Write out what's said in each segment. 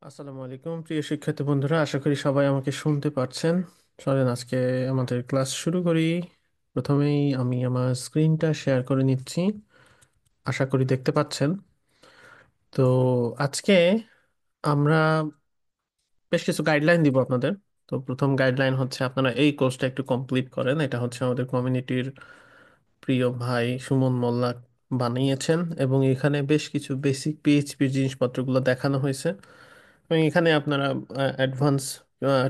আসসালামু আলাইকুম প্রিয় শিক্ষার্থী বন্ধুরা, আশা করি সবাই আমাকে শুনতে পাচ্ছেন। চলেন আজকে আমাদের ক্লাস শুরু করি। প্রথমেই আমি আমার স্ক্রিনটা শেয়ার করে নিচ্ছি, আশা করি দেখতে পাচ্ছেন। তো আজকে আমরা বেশ কিছু গাইডলাইন দিব আপনাদের। তো প্রথম গাইডলাইন হচ্ছে আপনারা এই কোর্সটা একটু কমপ্লিট করেন। এটা হচ্ছে আমাদের কমিউনিটির প্রিয় ভাই সুমন মোল্লা বানিয়েছেন, এবং এখানে বেশ কিছু বেসিক পিএইচপি জিনিসপত্রগুলো দেখানো হয়েছে। এবং এখানে আপনারা অ্যাডভান্স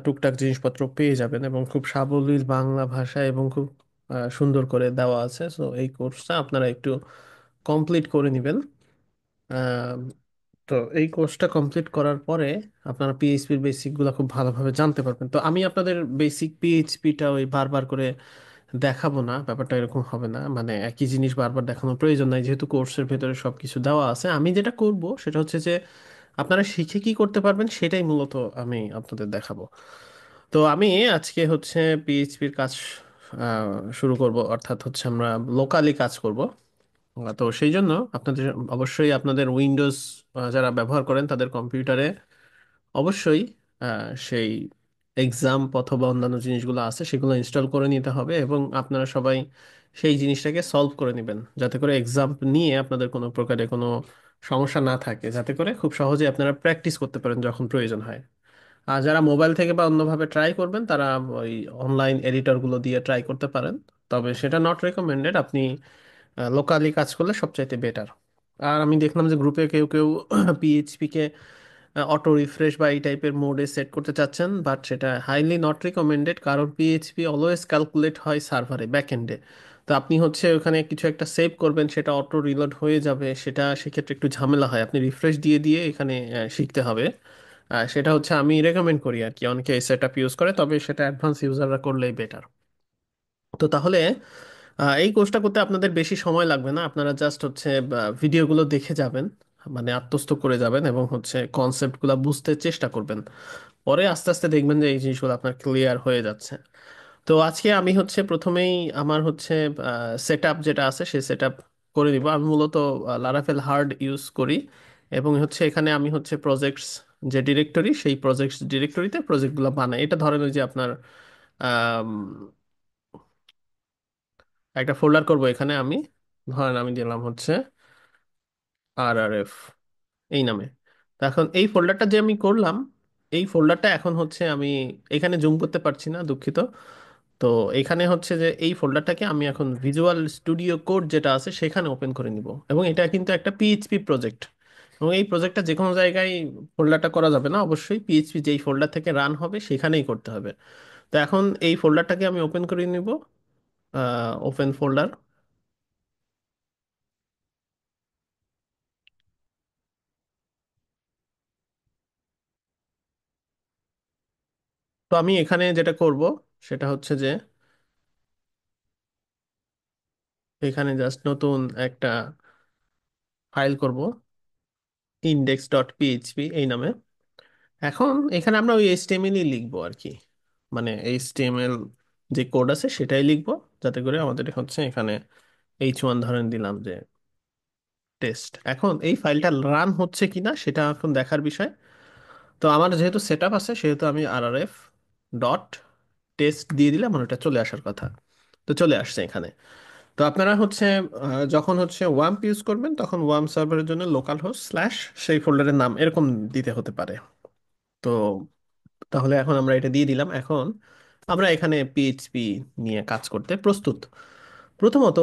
টুকটাক জিনিসপত্র পেয়ে যাবেন, এবং খুব সাবলীল বাংলা ভাষায় এবং খুব সুন্দর করে দেওয়া আছে। সো এই কোর্সটা আপনারা একটু কমপ্লিট করে নেবেন। আহ, তো এই কোর্সটা কমপ্লিট করার পরে আপনারা পিএইচপির বেসিকগুলো খুব ভালোভাবে জানতে পারবেন। তো আমি আপনাদের বেসিক পিএইচপিটা ওই বারবার করে দেখাবো না, ব্যাপারটা এরকম হবে না। মানে একই জিনিস বারবার দেখানোর প্রয়োজন নাই, যেহেতু কোর্সের ভেতরে সবকিছু দেওয়া আছে। আমি যেটা করব সেটা হচ্ছে যে আপনারা শিখে কি করতে পারবেন সেটাই মূলত আমি আপনাদের দেখাবো। তো আমি আজকে হচ্ছে পিএইচপির কাজ শুরু করব, অর্থাৎ হচ্ছে আমরা লোকালি কাজ করব। তো সেই জন্য আপনাদের অবশ্যই আপনাদের উইন্ডোজ যারা ব্যবহার করেন তাদের কম্পিউটারে অবশ্যই সেই এক্সাম অথবা অন্যান্য জিনিসগুলো আছে সেগুলো ইনস্টল করে নিতে হবে, এবং আপনারা সবাই সেই জিনিসটাকে সলভ করে নেবেন, যাতে করে এক্সাম নিয়ে আপনাদের কোনো প্রকারে কোনো সমস্যা না থাকে, যাতে করে খুব সহজে আপনারা প্র্যাকটিস করতে পারেন যখন প্রয়োজন হয়। আর যারা মোবাইল থেকে বা অন্যভাবে ট্রাই করবেন তারা ওই অনলাইন এডিটরগুলো দিয়ে ট্রাই করতে পারেন, তবে সেটা নট রেকমেন্ডেড। আপনি লোকালি কাজ করলে সবচাইতে বেটার। আর আমি দেখলাম যে গ্রুপে কেউ কেউ পিএইচপি কে অটো রিফ্রেশ বা এই টাইপের মোডে সেট করতে চাচ্ছেন, বাট সেটা হাইলি নট রিকমেন্ডেড, কারণ পিএইচপি অলওয়েজ ক্যালকুলেট হয় সার্ভারে ব্যাক এন্ডে। তো আপনি হচ্ছে ওখানে কিছু একটা সেভ করবেন, সেটা অটো রিলোড হয়ে যাবে, সেটা সেক্ষেত্রে একটু ঝামেলা হয়। আপনি রিফ্রেশ দিয়ে দিয়ে এখানে শিখতে হবে। সেটা হচ্ছে আমি রেকমেন্ড করি আর কি, অনেকে এই সেট আপ ইউজ করে, তবে সেটা অ্যাডভান্স ইউজাররা করলেই বেটার। তো তাহলে এই কোর্সটা করতে আপনাদের বেশি সময় লাগবে না। আপনারা জাস্ট হচ্ছে ভিডিওগুলো দেখে যাবেন, মানে আত্মস্থ করে যাবেন, এবং হচ্ছে কনসেপ্টগুলো বুঝতে চেষ্টা করবেন। পরে আস্তে আস্তে দেখবেন যে এই জিনিসগুলো আপনার ক্লিয়ার হয়ে যাচ্ছে। তো আজকে আমি হচ্ছে প্রথমেই আমার হচ্ছে সেট আপ যেটা আছে সেই সেট আপ করে দিব। আমি মূলত লারাভেল হার্ড ইউজ করি, এবং হচ্ছে এখানে আমি হচ্ছে প্রজেক্টস যে ডিরেক্টরি, সেই প্রজেক্টস ডিরেক্টরিতে প্রজেক্টগুলো বানাই। এটা ধরেন ওই যে আপনার আম, একটা ফোল্ডার করব এখানে আমি, ধরেন আমি দিলাম হচ্ছে RRF এই নামে। তো এখন এই ফোল্ডারটা যে আমি করলাম, এই ফোল্ডারটা এখন হচ্ছে আমি এখানে জুম করতে পারছি না, দুঃখিত। তো এখানে হচ্ছে যে এই ফোল্ডারটাকে আমি এখন ভিজুয়াল স্টুডিও কোড যেটা আছে সেখানে ওপেন করে নিব, এবং এটা কিন্তু একটা পিএইচপি প্রজেক্ট। এবং এই প্রজেক্টটা যে কোনো জায়গায় ফোল্ডারটা করা যাবে না, অবশ্যই পিএইচপি যেই ফোল্ডার থেকে রান হবে সেখানেই করতে হবে। তো এখন এই ফোল্ডারটাকে আমি ওপেন করে নিব, ওপেন ফোল্ডার। তো আমি এখানে যেটা করব সেটা হচ্ছে যে এখানে জাস্ট নতুন একটা ফাইল করব, index.php এই নামে। এখন এখানে আমরা ওই এইচটিএমএলই লিখবো আর কি, মানে এইচটিএমএল যে কোড আছে সেটাই লিখবো, যাতে করে আমাদের হচ্ছে এখানে H1 ধরেন দিলাম যে টেস্ট। এখন এই ফাইলটা রান হচ্ছে কিনা সেটা এখন দেখার বিষয়। তো আমার যেহেতু সেট আপ আছে সেহেতু আমি RRF ডট টেস্ট দিয়ে দিলে আমার ওটা চলে আসার কথা। তো চলে আসছে এখানে। তো আপনারা হচ্ছে যখন হচ্ছে ওয়াম্প ইউজ করবেন তখন ওয়াম্প সার্ভারের জন্য লোকাল হোস্ট স্ল্যাশ সেই ফোল্ডারের নাম এরকম দিতে হতে পারে। তো তাহলে এখন আমরা এটা দিয়ে দিলাম। এখন আমরা এখানে পিএইচপি নিয়ে কাজ করতে প্রস্তুত। প্রথমত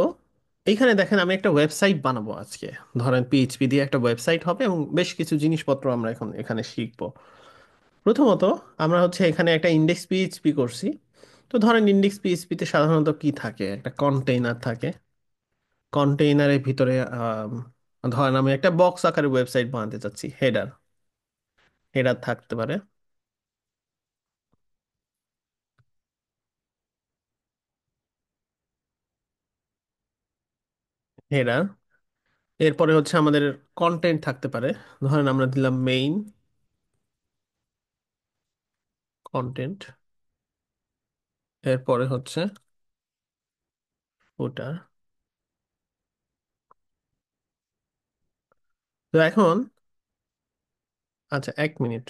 এইখানে দেখেন আমি একটা ওয়েবসাইট বানাবো আজকে। ধরেন পিএইচপি দিয়ে একটা ওয়েবসাইট হবে, এবং বেশ কিছু জিনিসপত্র আমরা এখন এখানে শিখবো। প্রথমত আমরা হচ্ছে এখানে একটা ইন্ডেক্স পিএইচপি করছি। তো ধরেন ইন্ডেক্স পিএইচপিতে সাধারণত কি থাকে, একটা কন্টেইনার থাকে। কন্টেইনারের ভিতরে ধরেন আমি একটা বক্স আকারে ওয়েবসাইট বানাতে চাচ্ছি, হেডার হেডার থাকতে পারে, হেডার। এরপরে হচ্ছে আমাদের কন্টেন্ট থাকতে পারে, ধরেন আমরা দিলাম মেইন কন্টেন্ট। এরপরে হচ্ছে ফুটার। তো এখন, আচ্ছা 1 মিনিট।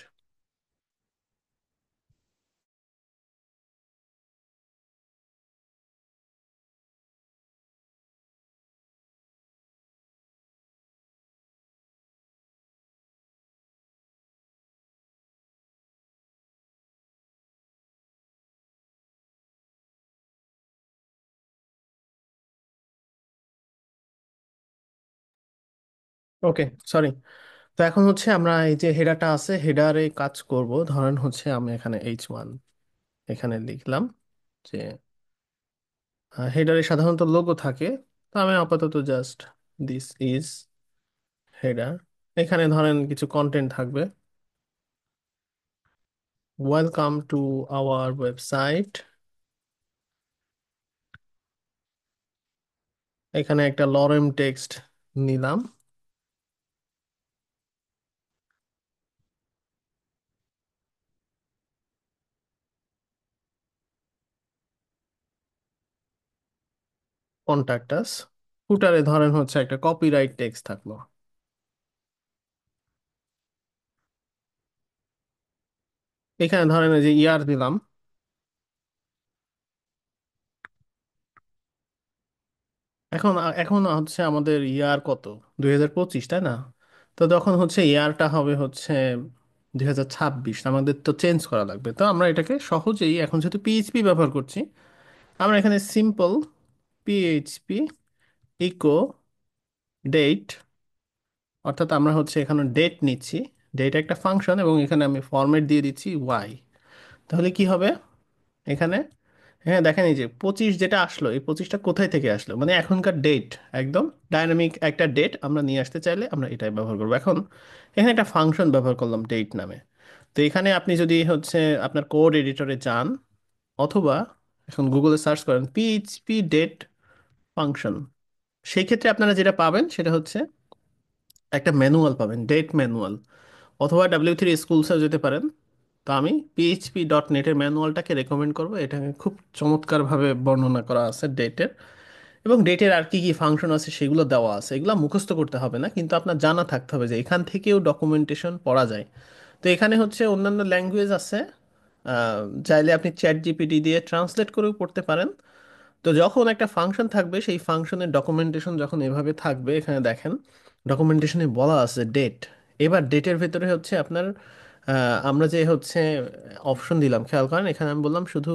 ওকে, সরি। তো এখন হচ্ছে আমরা এই যে হেডারটা আছে, হেডারে কাজ করব। ধরেন হচ্ছে আমি এখানে H1 এখানে লিখলাম যে হেডারে সাধারণত লোগো থাকে। তো আমি আপাতত জাস্ট দিস ইজ হেডার। এখানে ধরেন কিছু কন্টেন্ট থাকবে। Welcome to our website. এখানে একটা লরেম টেক্সট নিলাম। Contact us. ফুটারে ধরেন হচ্ছে একটা কপিরাইট টেক্সট থাকলো। এখানে ধরেন এই যে ইয়ার দিলাম। এখন এখন হচ্ছে আমাদের ইয়ার কত? 2025, তাই না? তো তখন হচ্ছে ইয়ারটা হবে হচ্ছে 2026। আমাদের তো চেঞ্জ করা লাগবে। তো আমরা এটাকে সহজেই, এখন যেহেতু পিএইচপি ব্যবহার করছি, আমরা এখানে সিম্পল পিএইচপি ইকো ডেট, অর্থাৎ আমরা হচ্ছে এখানে ডেট নিচ্ছি। ডেট একটা ফাংশন এবং এখানে আমি ফরম্যাট দিয়ে দিচ্ছি ওয়াই। তাহলে কি হবে এখানে? হ্যাঁ, দেখেন এই যে 25 যেটা আসলো, এই 25টা কোথায় থেকে আসলো, মানে এখনকার ডেট। একদম ডাইনামিক একটা ডেট আমরা নিয়ে আসতে চাইলে আমরা এটাই ব্যবহার করবো। এখন এখানে একটা ফাংশন ব্যবহার করলাম ডেট নামে। তো এখানে আপনি যদি হচ্ছে আপনার কোড এডিটরে যান, অথবা এখন গুগলে সার্চ করেন পিএইচপি ডেট ফাংশন, সেই ক্ষেত্রে আপনারা যেটা পাবেন সেটা হচ্ছে একটা ম্যানুয়াল পাবেন, ডেট ম্যানুয়াল। অথবা W3 Schools-এও যেতে পারেন। তো আমি PHP.NET-এর ম্যানুয়ালটাকে রেকমেন্ড করবো। এটাকে খুব চমৎকারভাবে বর্ণনা করা আছে ডেটের, এবং ডেটের আর কি কি ফাংশন আছে সেগুলো দেওয়া আছে। এগুলো মুখস্থ করতে হবে না, কিন্তু আপনার জানা থাকতে হবে যে এখান থেকেও ডকুমেন্টেশন পড়া যায়। তো এখানে হচ্ছে অন্যান্য ল্যাঙ্গুয়েজ আছে। চাইলে আপনি ChatGPT দিয়ে ট্রান্সলেট করেও পড়তে পারেন। তো যখন একটা ফাংশন থাকবে, সেই ফাংশনের ডকুমেন্টেশন যখন এভাবে থাকবে, এখানে দেখেন ডকুমেন্টেশনে বলা আছে ডেট। এবার ডেটের ভেতরে হচ্ছে আপনার আমরা যে হচ্ছে অপশন দিলাম, খেয়াল করেন এখানে আমি বললাম শুধু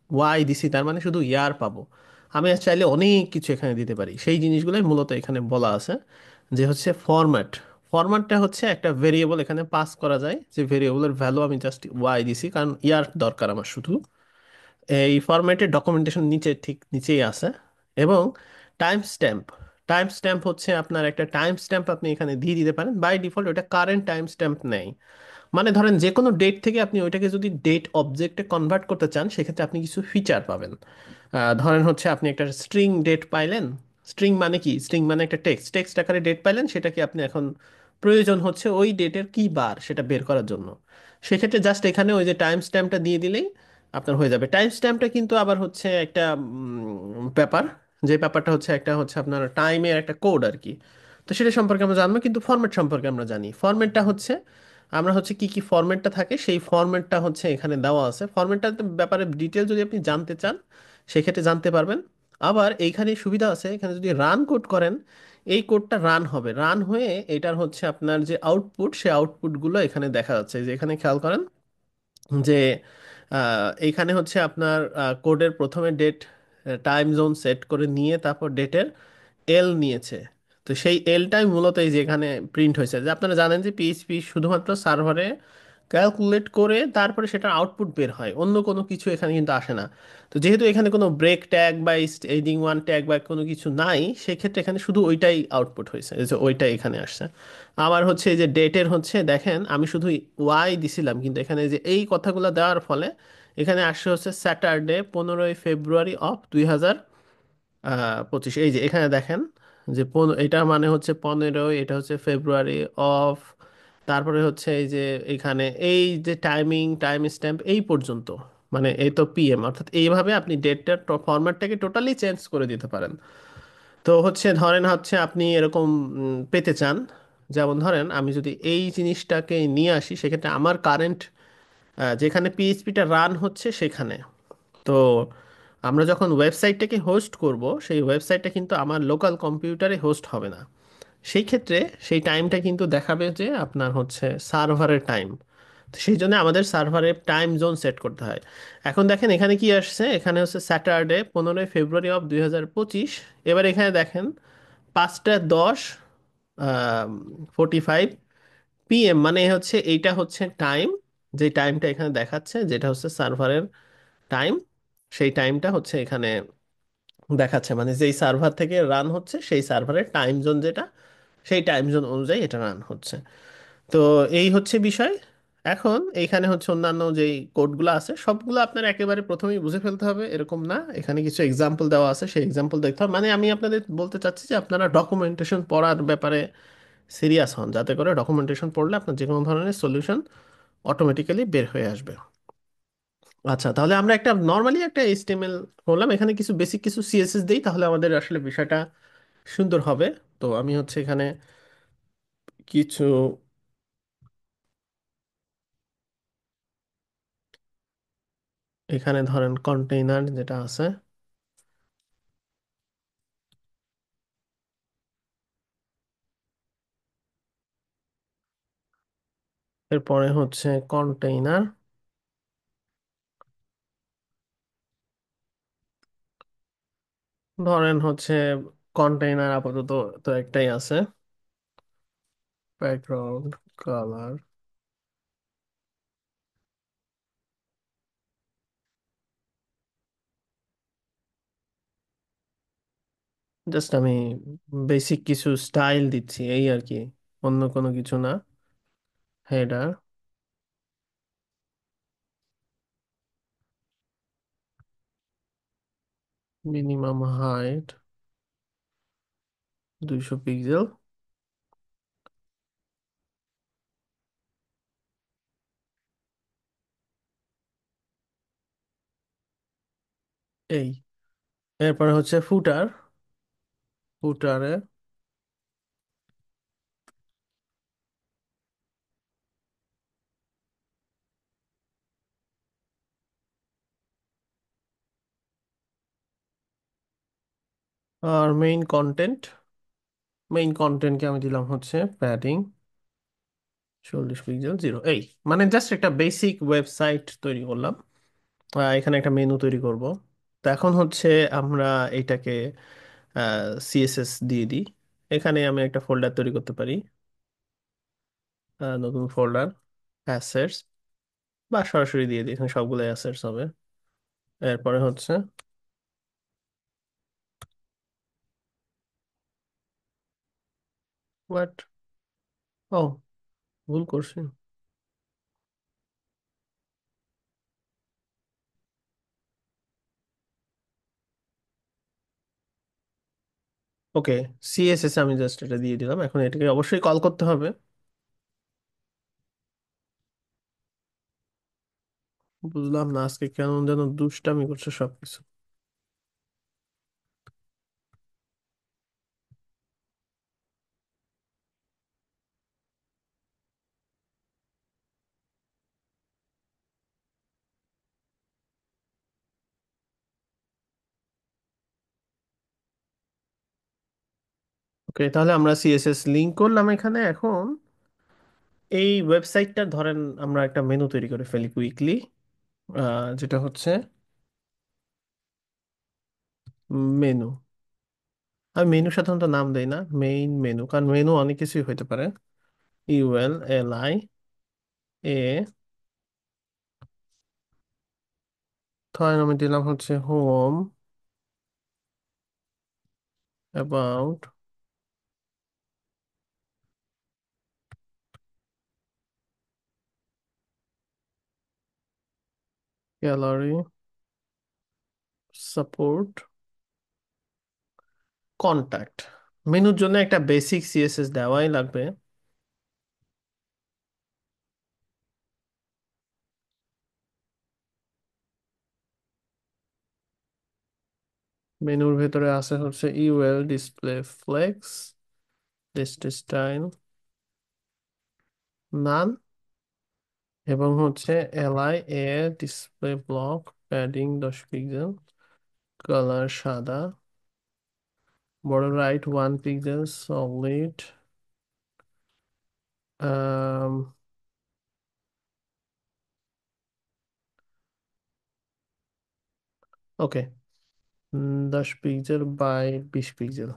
ওয়াই দিছি, তার মানে শুধু ইয়ার পাবো। আমি আর চাইলে অনেক কিছু এখানে দিতে পারি। সেই জিনিসগুলোই মূলত এখানে বলা আছে, যে হচ্ছে ফরম্যাট। ফরম্যাটটা হচ্ছে একটা ভেরিয়েবল এখানে পাস করা যায়, যে ভেরিয়েবলের ভ্যালু আমি জাস্ট ওয়াই দিছি, কারণ ইয়ার দরকার আমার শুধু। এই ফরম্যাটের ডকুমেন্টেশন নিচে, ঠিক নিচেই আছে। এবং টাইম স্ট্যাম্প। টাইম স্ট্যাম্প হচ্ছে আপনার একটা টাইম স্ট্যাম্প আপনি এখানে দিয়ে দিতে পারেন। বাই ডিফল্ট ওটা কারেন্ট টাইম স্ট্যাম্প নেয়। মানে ধরেন যে কোনো ডেট থেকে আপনি ওইটাকে যদি ডেট অবজেক্টে কনভার্ট করতে চান, সেক্ষেত্রে আপনি কিছু ফিচার পাবেন। ধরেন হচ্ছে আপনি একটা স্ট্রিং ডেট পাইলেন। স্ট্রিং মানে কি? স্ট্রিং মানে একটা টেক্সট, টেক্সট আকারে ডেট পাইলেন, সেটাকে আপনি এখন প্রয়োজন হচ্ছে ওই ডেটের কি বার সেটা বের করার জন্য। সেক্ষেত্রে জাস্ট এখানে ওই যে টাইম স্ট্যাম্পটা দিয়ে দিলেই আপনার হয়ে যাবে। টাইম স্ট্যাম্পটা কিন্তু আবার হচ্ছে একটা ব্যাপার, যে ব্যাপারটা হচ্ছে একটা হচ্ছে আপনার টাইমের একটা কোড আর কি। তো সেটা সম্পর্কে আমরা জানবো, কিন্তু ফরম্যাট সম্পর্কে আমরা জানি। ফরম্যাটটা হচ্ছে আমরা হচ্ছে কি কি ফরম্যাটটা থাকে সেই ফরম্যাটটা হচ্ছে এখানে দেওয়া আছে। ফরম্যাটটার ব্যাপারে ডিটেল যদি আপনি জানতে চান, সেক্ষেত্রে জানতে পারবেন। আবার এইখানে সুবিধা আছে, এখানে যদি রান কোড করেন, এই কোডটা রান হবে, রান হয়ে এটার হচ্ছে আপনার যে আউটপুট, সেই আউটপুটগুলো এখানে দেখা যাচ্ছে। যে এখানে খেয়াল করেন যে এইখানে হচ্ছে আপনার কোডের প্রথমে ডেট টাইম জোন সেট করে নিয়ে তারপর ডেটের এল নিয়েছে। তো সেই এলটাই মূলত এই যে এখানে প্রিন্ট হয়েছে। যে আপনারা জানেন যে পিএইচপি শুধুমাত্র সার্ভারে ক্যালকুলেট করে তারপরে সেটার আউটপুট বের হয়, অন্য কোনো কিছু এখানে কিন্তু আসে না। তো যেহেতু এখানে কোনো ব্রেক ট্যাগ বা স্টেজিং ওয়ান ট্যাগ বা কোনো কিছু নাই, সেক্ষেত্রে এখানে শুধু ওইটাই আউটপুট হয়েছে, এই যে ওইটাই এখানে আসছে। আবার হচ্ছে এই যে ডেটের হচ্ছে দেখেন আমি শুধু ওয়াই দিছিলাম, কিন্তু এখানে যে এই কথাগুলো দেওয়ার ফলে এখানে আসছে হচ্ছে স্যাটারডে 15ই ফেব্রুয়ারি অফ 2025। এই যে এখানে দেখেন যে এটা মানে হচ্ছে 15, এটা হচ্ছে ফেব্রুয়ারি অফ, তারপরে হচ্ছে এই যে এখানে এই যে টাইমিং টাইম স্ট্যাম্প এই পর্যন্ত, মানে এই তো পিএম। অর্থাৎ এইভাবে আপনি ডেটটার ফরম্যাটটাকে টোটালি চেঞ্জ করে দিতে পারেন। তো হচ্ছে ধরেন হচ্ছে আপনি এরকম পেতে চান, যেমন ধরেন আমি যদি এই জিনিসটাকে নিয়ে আসি, সেক্ষেত্রে আমার কারেন্ট যেখানে পিএইচপিটা রান হচ্ছে সেখানে। তো আমরা যখন ওয়েবসাইটটাকে হোস্ট করব, সেই ওয়েবসাইটটা কিন্তু আমার লোকাল কম্পিউটারে হোস্ট হবে না। সেই ক্ষেত্রে সেই টাইমটা কিন্তু দেখাবে যে আপনার হচ্ছে সার্ভারের টাইম। তো সেই জন্য আমাদের সার্ভারের টাইম জোন সেট করতে হয়। এখন দেখেন এখানে কি আসছে, এখানে হচ্ছে স্যাটারডে 15ই ফেব্রুয়ারি অফ 2025। এবার এখানে দেখেন 5টা 10 45 PM, মানে হচ্ছে এইটা হচ্ছে টাইম, যে টাইমটা এখানে দেখাচ্ছে যেটা হচ্ছে সার্ভারের টাইম, সেই টাইমটা হচ্ছে এখানে দেখাচ্ছে, মানে যেই সার্ভার থেকে রান হচ্ছে সেই সার্ভারের টাইম জোন যেটা, সেই টাইম জোন অনুযায়ী এটা রান হচ্ছে। তো এই হচ্ছে বিষয়। এখন এইখানে হচ্ছে অন্যান্য যেই কোডগুলো আছে সবগুলো আপনার একেবারে প্রথমেই বুঝে ফেলতে হবে এরকম না, এখানে কিছু এক্সাম্পল দেওয়া আছে, সেই এক্সাম্পল দেখতে হবে। মানে আমি আপনাদের বলতে চাচ্ছি যে আপনারা ডকুমেন্টেশন পড়ার ব্যাপারে সিরিয়াস হন, যাতে করে ডকুমেন্টেশন পড়লে আপনার যে কোনো ধরনের সলিউশন অটোমেটিক্যালি বের হয়ে আসবে। আচ্ছা, তাহলে আমরা একটা নর্মালি একটা এইচটিএমএল করলাম, এখানে কিছু বেসিক কিছু সিএসএস দেই, তাহলে আমাদের আসলে বিষয়টা সুন্দর হবে। তো আমি হচ্ছে এখানে কিছু, এখানে ধরেন কন্টেইনার যেটা আছে, এরপরে হচ্ছে কন্টেইনার, ধরেন হচ্ছে কন্টেইনার আপাতত তো একটাই আছে, ব্যাকগ্রাউন্ড কালার। জাস্ট আমি বেসিক কিছু স্টাইল দিচ্ছি এই আর কি, অন্য কোনো কিছু না। Header, minimum height 200 pixel. এই, এরপরে হচ্ছে ফুটার, ফুটারে আর মেইন কন্টেন্ট, মেইন কন্টেন্টকে আমি দিলাম হচ্ছে প্যাডিং 40 পিক্সেল 0। এই, মানে জাস্ট একটা বেসিক ওয়েবসাইট তৈরি করলাম। এখানে একটা মেনু তৈরি করব। তো এখন হচ্ছে আমরা এইটাকে সিএসএস দিয়ে দিই। এখানে আমি একটা ফোল্ডার তৈরি করতে পারি, নতুন ফোল্ডার, অ্যাসেটস, বা সরাসরি দিয়ে দিই, এখানে সবগুলো অ্যাসেটস হবে। এরপরে হচ্ছে হোয়াট, ও, ভুল করছি। ওকে, সিএসএস আমি জাস্ট এটা দিয়ে দিলাম, এখন এটাকে অবশ্যই কল করতে হবে। বুঝলাম না আজকে কেন যেন দুষ্টামি করছে সবকিছু। ওকে, তাহলে আমরা সিএসএস লিংক করলাম এখানে। এখন এই ওয়েবসাইটটা ধরেন আমরা একটা মেনু তৈরি করে ফেলি কুইকলি, যেটা হচ্ছে মেনু। আমি মেনু সাধারণত নাম দেই না, মেইন মেনু, কারণ মেনু অনেক কিছুই হতে পারে। ULLIA, ধরেন আমি দিলাম হচ্ছে home, about, gallery, support, contact. মেনুর জন্য একটা বেসিক সিএসএস দেওয়াই লাগবে। মেনুর ভেতরে আছে হচ্ছে UL display flex, list style, none, এবং হচ্ছে LIA display block, padding 10 pixel, colour সাদা, border right 1 pixel, solid. Okay, 10 pixel by 20 pixel.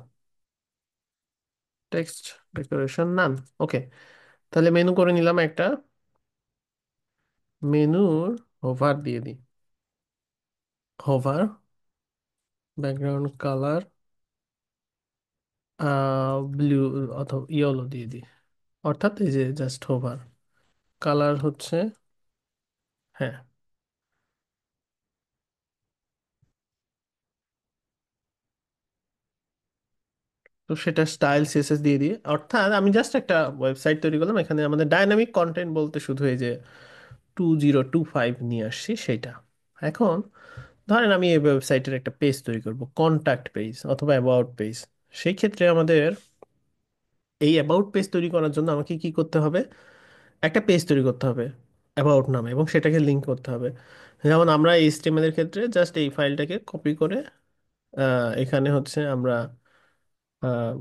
Text decoration none. Okay, তাহলে মেনু করে নিলাম একটা। মেনুর হোভার দিয়ে দিই। হোভার, ব্যাকগ্রাউন্ড কালার ব্লু অথবা ইয়েলো দিয়ে দিই। অর্থাৎ এই যে জাস্ট হোভার, কালার হচ্ছে, হ্যাঁ। তো সেটা স্টাইল সিএসএস দিয়ে দিই, অর্থাৎ আমি জাস্ট একটা ওয়েবসাইট তৈরি করলাম, এখানে আমাদের ডাইনামিক কন্টেন্ট বলতে শুধু এই যে 2025 নিয়ে আসছি সেটা। এখন ধরেন আমি এই ওয়েবসাইটের একটা পেজ তৈরি করব, কন্টাক্ট পেজ অথবা অ্যাবাউট পেজ। সেই ক্ষেত্রে আমাদের এই অ্যাবাউট পেজ তৈরি করার জন্য আমাকে কি করতে হবে? একটা পেজ তৈরি করতে হবে অ্যাবাউট নামে, এবং সেটাকে লিঙ্ক করতে হবে। যেমন আমরা এইচটিএমএল এর ক্ষেত্রে জাস্ট এই ফাইলটাকে কপি করে এখানে হচ্ছে আমরা আহ,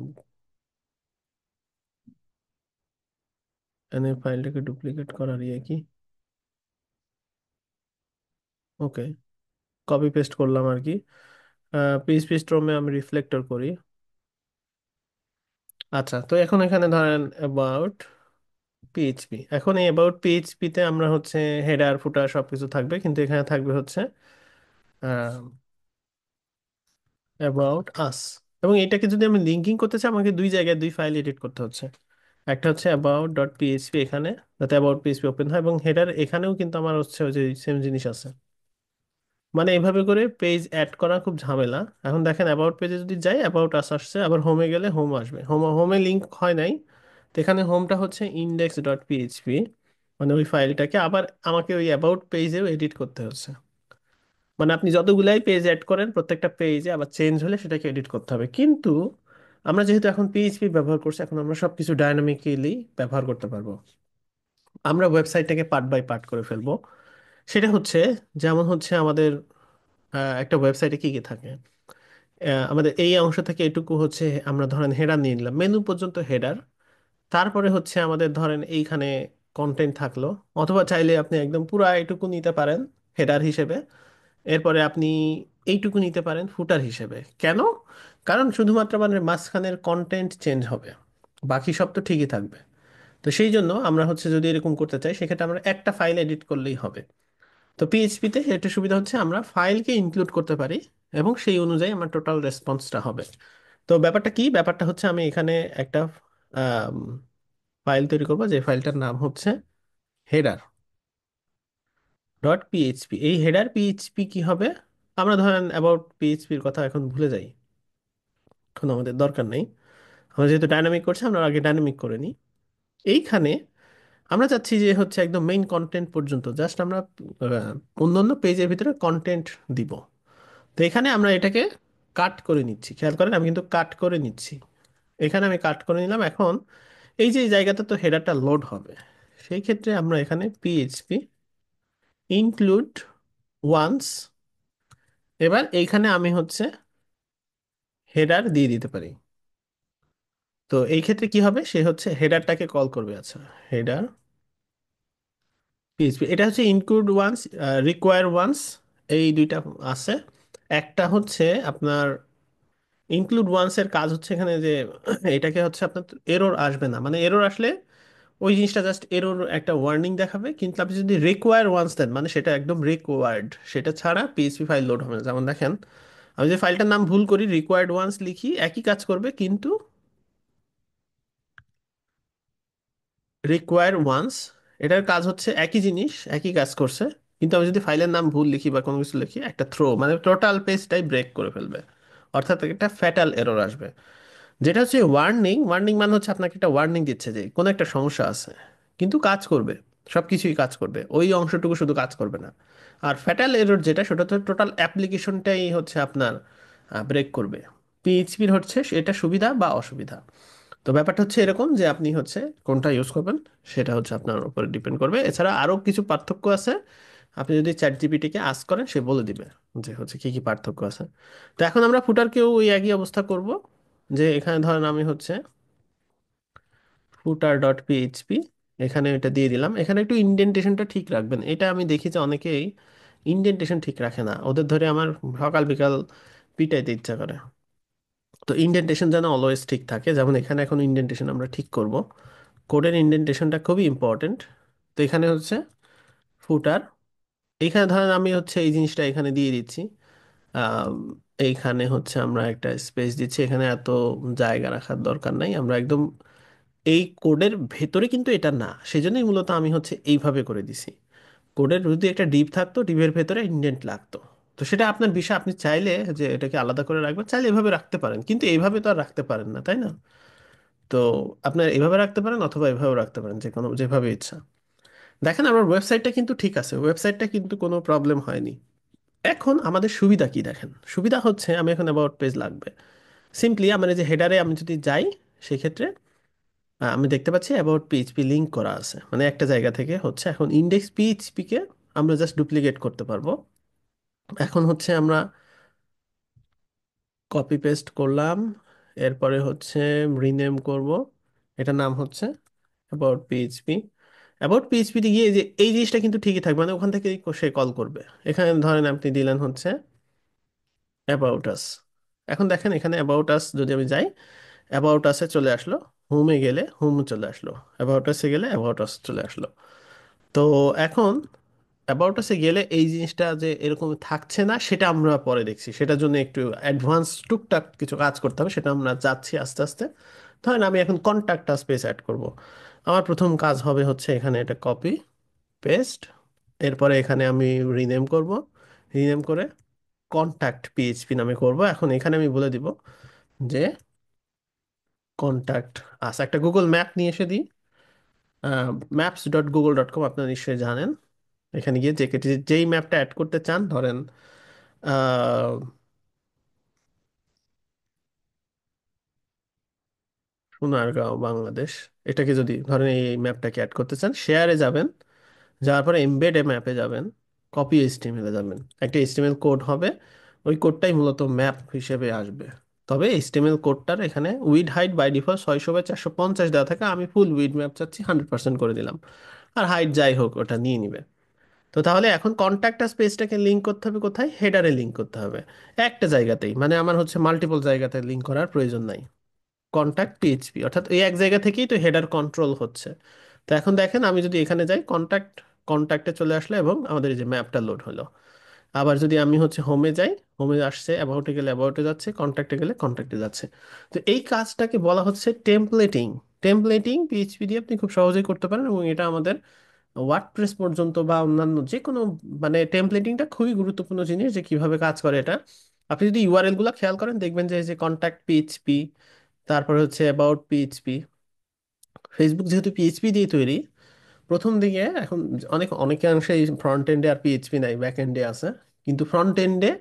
এখানে ফাইলটাকে ডুপ্লিকেট করার ইয়ে কি, ওকে, কপি পেস্ট করলাম আর কি। পিএইচপি স্ট্রমে আমি রিফ্লেক্টর করি। আচ্ছা, তো এখন এখানে ধরেন অ্যাবাউট পিএইচপি, এখন এই অ্যাবাউট পিএইচপিতে আমরা হচ্ছে হেডার ফুটার সবকিছু থাকবে, কিন্তু এখানে থাকবে হচ্ছে অ্যাবাউট আস। এবং এটাকে যদি আমি লিঙ্কিং করতে চাই, আমাকে দুই জায়গায় দুই ফাইল এডিট করতে হচ্ছে। একটা হচ্ছে অ্যাবাউট ডট পিএইচপি এখানে, যাতে অ্যাবাউট পিএইচপি ওপেন হয়, এবং হেডার এখানেও কিন্তু আমার হচ্ছে ওই যে সেম জিনিস আছে। মানে এইভাবে করে পেজ অ্যাড করা খুব ঝামেলা। এখন দেখেন অ্যাবাউট পেজে যদি যাই, অ্যাবাউট আস আসছে, আবার হোমে গেলে হোম আসবে, হোমে লিঙ্ক হয় নাই। তো এখানে হোমটা হচ্ছে ইন্ডেক্স ডট পিএইচপি, মানে ওই ফাইলটাকে আবার আমাকে ওই অ্যাবাউট পেজেও এডিট করতে হচ্ছে। মানে আপনি যতগুলাই পেজ অ্যাড করেন, প্রত্যেকটা পেজে আবার চেঞ্জ হলে সেটাকে এডিট করতে হবে। কিন্তু আমরা যেহেতু এখন পিএইচপি ব্যবহার করছি, এখন আমরা সবকিছু ডায়নামিক্যালি ব্যবহার করতে পারবো। আমরা ওয়েবসাইটটাকে পার্ট বাই পার্ট করে ফেলবো। সেটা হচ্ছে, যেমন হচ্ছে আমাদের একটা ওয়েবসাইটে কি কি থাকে। আমাদের এই অংশ থেকে এটুকু হচ্ছে আমরা ধরেন হেডার নিয়ে নিলাম, মেনু পর্যন্ত হেডার। তারপরে হচ্ছে আমাদের ধরেন এইখানে কন্টেন্ট থাকলো, অথবা চাইলে আপনি একদম পুরো এইটুকু নিতে পারেন হেডার হিসেবে। এরপরে আপনি এইটুকু নিতে পারেন ফুটার হিসেবে। কেন? কারণ শুধুমাত্র মানে মাঝখানের কন্টেন্ট চেঞ্জ হবে, বাকি সব তো ঠিকই থাকবে। তো সেই জন্য আমরা হচ্ছে যদি এরকম করতে চাই, সেক্ষেত্রে আমরা একটা ফাইল এডিট করলেই হবে। তো পিএইচপিতে একটা সুবিধা হচ্ছে আমরা ফাইলকে ইনক্লুড করতে পারি, এবং সেই অনুযায়ী আমার টোটাল রেসপন্সটা হবে। তো ব্যাপারটা কি? ব্যাপারটা হচ্ছে আমি এখানে একটা ফাইল তৈরি করবো, যে ফাইলটার নাম হচ্ছে হেডার ডট পিএইচপি। এই হেডার পিএইচপি কি হবে? আমরা ধরেন অ্যাবাউট পিএইচপির কথা এখন ভুলে যাই, এখন আমাদের দরকার নেই। আমরা যেহেতু ডাইনামিক করছি, আমরা আগে ডাইনামিক করে নিই। এইখানে আমরা চাচ্ছি যে হচ্ছে একদম মেইন কন্টেন্ট পর্যন্ত জাস্ট আমরা অন্যান্য পেজের ভিতরে কন্টেন্ট দিব। তো এখানে আমরা এটাকে কাট করে নিচ্ছি, খেয়াল করেন আমি কিন্তু কাট করে নিচ্ছি। এখানে আমি কাট করে নিলাম। এখন এই যে এই জায়গাতে তো হেডারটা লোড হবে, সেই ক্ষেত্রে আমরা এখানে পিএইচপি ইনক্লুড ওয়ান্স, এবার এইখানে আমি হচ্ছে হেডার দিয়ে দিতে পারি। তো এই ক্ষেত্রে কি হবে, সে হচ্ছে হেডারটাকে কল করবে। আচ্ছা, হেডার পিএইচপি, এটা হচ্ছে ইনক্লুড ওয়ান্স, রিকোয়ার ওয়ান্স, এই দুইটা আছে। একটা হচ্ছে আপনার ইনক্লুড ওয়ান্স এর কাজ হচ্ছে এখানে যে এটাকে হচ্ছে আপনার এরর আসবে না, মানে এরর আসলে ওই জিনিসটা জাস্ট এরর একটা ওয়ার্নিং দেখাবে। কিন্তু আপনি যদি রিকোয়ার ওয়ান্স দেন, মানে সেটা একদম রিকোয়ার্ড, সেটা ছাড়া পিএইচপি ফাইল লোড হবে না। যেমন দেখেন, আমি যে ফাইলটার নাম ভুল করি, রিকোয়ার্ড ওয়ান্স লিখি, একই কাজ করবে, কিন্তু রিকোয়ার ওয়ান্স, এটার কাজ হচ্ছে একই জিনিস, একই কাজ করছে। কিন্তু আমি যদি ফাইলের নাম ভুল লিখি বা কোনো কিছু লিখি, একটা থ্রো মানে টোটাল পেজটাই ব্রেক করে ফেলবে। অর্থাৎ একটা ফ্যাটাল এরর আসবে। যেটা হচ্ছে ওয়ার্নিং, ওয়ার্নিং মানে হচ্ছে আপনাকে একটা ওয়ার্নিং দিচ্ছে যে কোনো একটা সমস্যা আছে, কিন্তু কাজ করবে, সব কিছুই কাজ করবে, ওই অংশটুকু শুধু কাজ করবে না। আর ফ্যাটাল এরর যেটা, সেটা তো টোটাল অ্যাপ্লিকেশনটাই হচ্ছে আপনার ব্রেক করবে। পিএইচপির হচ্ছে এটা সুবিধা বা অসুবিধা। তো ব্যাপারটা হচ্ছে এরকম যে আপনি হচ্ছে কোনটা ইউজ করবেন, সেটা হচ্ছে আপনার উপরে ডিপেন্ড করবে। এছাড়া আরও কিছু পার্থক্য আছে, আপনি যদি চ্যাট জিপিটিকে আস্ক করেন, সে বলে দিবে যে হচ্ছে কি কি পার্থক্য আছে। তো এখন আমরা ফুটারকেও ওই একই অবস্থা করব, যে এখানে ধরেন আমি হচ্ছে ফুটার ডট পিএইচপি, এখানে এটা দিয়ে দিলাম। এখানে একটু ইনডেন্টেশনটা ঠিক রাখবেন, এটা আমি দেখি যে অনেকেই ইনডেন্টেশন ঠিক রাখে না, ওদের ধরে আমার সকাল বিকাল পিটাইতে ইচ্ছা করে। তো ইন্ডেন্টেশন যেন অলওয়েজ ঠিক থাকে, যেমন এখানে এখন ইন্ডেন্টেশন আমরা ঠিক করব। কোডের ইন্ডেন্টেশনটা খুবই ইম্পর্টেন্ট। তো এখানে হচ্ছে ফুটার, এইখানে ধরেন আমি হচ্ছে এই জিনিসটা এখানে দিয়ে দিচ্ছি। আম, এইখানে হচ্ছে আমরা একটা স্পেস দিচ্ছি, এখানে এত জায়গা রাখার দরকার নাই, আমরা একদম এই কোডের ভেতরে কিন্তু এটা না, সেজন্যই মূলত আমি হচ্ছে এইভাবে করে দিছি। কোডের যদি একটা ডিপ থাকতো, ডিপের ভেতরে ইন্ডেন্ট লাগতো। তো সেটা আপনার বিষয়, আপনি চাইলে যে এটাকে আলাদা করে রাখবেন, চাইলে এভাবে রাখতে পারেন, কিন্তু এইভাবে তো আর রাখতে পারেন না, তাই না? তো আপনার এভাবে রাখতে পারেন অথবা এভাবে রাখতে পারেন, যে কোনো যেভাবে ইচ্ছা। দেখেন আমার ওয়েবসাইটটা কিন্তু ঠিক আছে, ওয়েবসাইটটা কিন্তু কোনো প্রবলেম হয়নি। এখন আমাদের সুবিধা কি দেখেন, সুবিধা হচ্ছে আমি এখন অ্যাবাউট পেজ লাগবে। সিম্পলি আমার এই যে হেডারে আমি যদি যাই, সেক্ষেত্রে আমি দেখতে পাচ্ছি অ্যাবাউট পিএইচপি লিঙ্ক করা আছে, মানে একটা জায়গা থেকে হচ্ছে এখন ইন্ডেক্স পিএইচপি কে আমরা জাস্ট ডুপ্লিকেট করতে পারবো। এখন হচ্ছে আমরা কপি পেস্ট করলাম, এরপরে হচ্ছে রিনেম করব, এটার নাম হচ্ছে অ্যাবাউট পিএইচপি। অ্যাবাউট পিএইচপিতে গিয়ে এই যে এই জিনিসটা কিন্তু ঠিকই থাকবে, মানে ওখান থেকে সে কল করবে। এখানে ধরেন আপনি দিলেন হচ্ছে অ্যাবাউট আস। এখন দেখেন এখানে অ্যাবাউট আস যদি আমি যাই, অ্যাবাউট আসে চলে আসলো, হোমে গেলে হোম চলে আসলো, অ্যাবাউট আসে গেলে অ্যাবাউট আস চলে আসলো। তো এখন অ্যাবাউট আসে গেলে এই জিনিসটা যে এরকম থাকছে না, সেটা আমরা পরে দেখছি, সেটার জন্য একটু অ্যাডভান্স টুকটাক কিছু কাজ করতে হবে, সেটা আমরা যাচ্ছি আস্তে আস্তে। ধরেন আমি এখন কন্ট্যাক্ট স্পেস অ্যাড করব। আমার প্রথম কাজ হবে হচ্ছে এখানে এটা কপি পেস্ট, এরপরে এখানে আমি রিনেম করব, রিনেম করে কন্ট্যাক্ট পিএইচপি নামে করব। এখন এখানে আমি বলে দিব যে কন্ট্যাক্ট একটা গুগল ম্যাপ নিয়ে এসে দিই, maps.google.com, আপনারা নিশ্চয়ই জানেন। এখানে গিয়ে যেই ম্যাপটা অ্যাড করতে চান, ধরেন আহ, সোনারগাঁও বাংলাদেশ, এটাকে যদি ধরেন এই ম্যাপটাকে অ্যাড করতে চান, শেয়ারে যাবেন, যাওয়ার পরে এমবেড এ ম্যাপে যাবেন, কপি এইচটিএমএল এ যাবেন, একটা এইচটিএমএল কোড হবে, ওই কোডটাই মূলত ম্যাপ হিসেবে আসবে। তবে এইচটিএমএল কোডটার এখানে উইড হাইট বাই ডিফল্ট 600/450 দেওয়া থাকে, আমি ফুল উইড ম্যাপ চাচ্ছি, 100% করে দিলাম। আর হাইট যাই হোক ওটা নিয়ে নিবে। তো তাহলে এখন কন্ট্যাক্ট স্পেসটাকে লিঙ্ক করতে হবে কোথায়, হেডারে লিঙ্ক করতে হবে, একটা জায়গাতেই, মানে আমার হচ্ছে মাল্টিপল জায়গাতে লিঙ্ক করার প্রয়োজন নাই। কন্ট্যাক্ট পিএইচপি অর্থাৎ এই এক জায়গা থেকেই তো হেডার কন্ট্রোল হচ্ছে। তো এখন দেখেন আমি যদি এখানে যাই, কন্ট্যাক্টে চলে আসলো এবং আমাদের এই যে ম্যাপটা লোড হলো। আবার যদি আমি হচ্ছে হোমে যাই, হোমে আসছে, অ্যাবাউটে গেলে অ্যাবাউটে যাচ্ছে, কন্ট্যাক্টে গেলে কন্ট্যাক্টে যাচ্ছে। তো এই কাজটাকে বলা হচ্ছে টেমপ্লেটিং। টেমপ্লেটিং পিএইচপি দিয়ে আপনি খুব সহজেই করতে পারেন, এবং এটা আমাদের ওয়ার্ডপ্রেস পর্যন্ত বা অন্যান্য যে কোনো, মানে টেমপ্লেটিংটা খুবই গুরুত্বপূর্ণ জিনিস, যে কিভাবে কাজ করে এটা। আপনি যদি ইউআরএল গুলো খেয়াল করেন, দেখবেন যে এই যে কন্ট্যাক্ট পিএইচপি, তারপরে হচ্ছে অ্যাবাউট পিএইচপি, ফেসবুক যেহেতু পিএইচপি দিয়ে তৈরি, প্রথম দিকে এখন অনেকাংশে ফ্রন্ট এন্ডে আর পিএইচপি নাই, ব্যাক এন্ডে আছে। কিন্তু ফ্রন্ট এন্ডে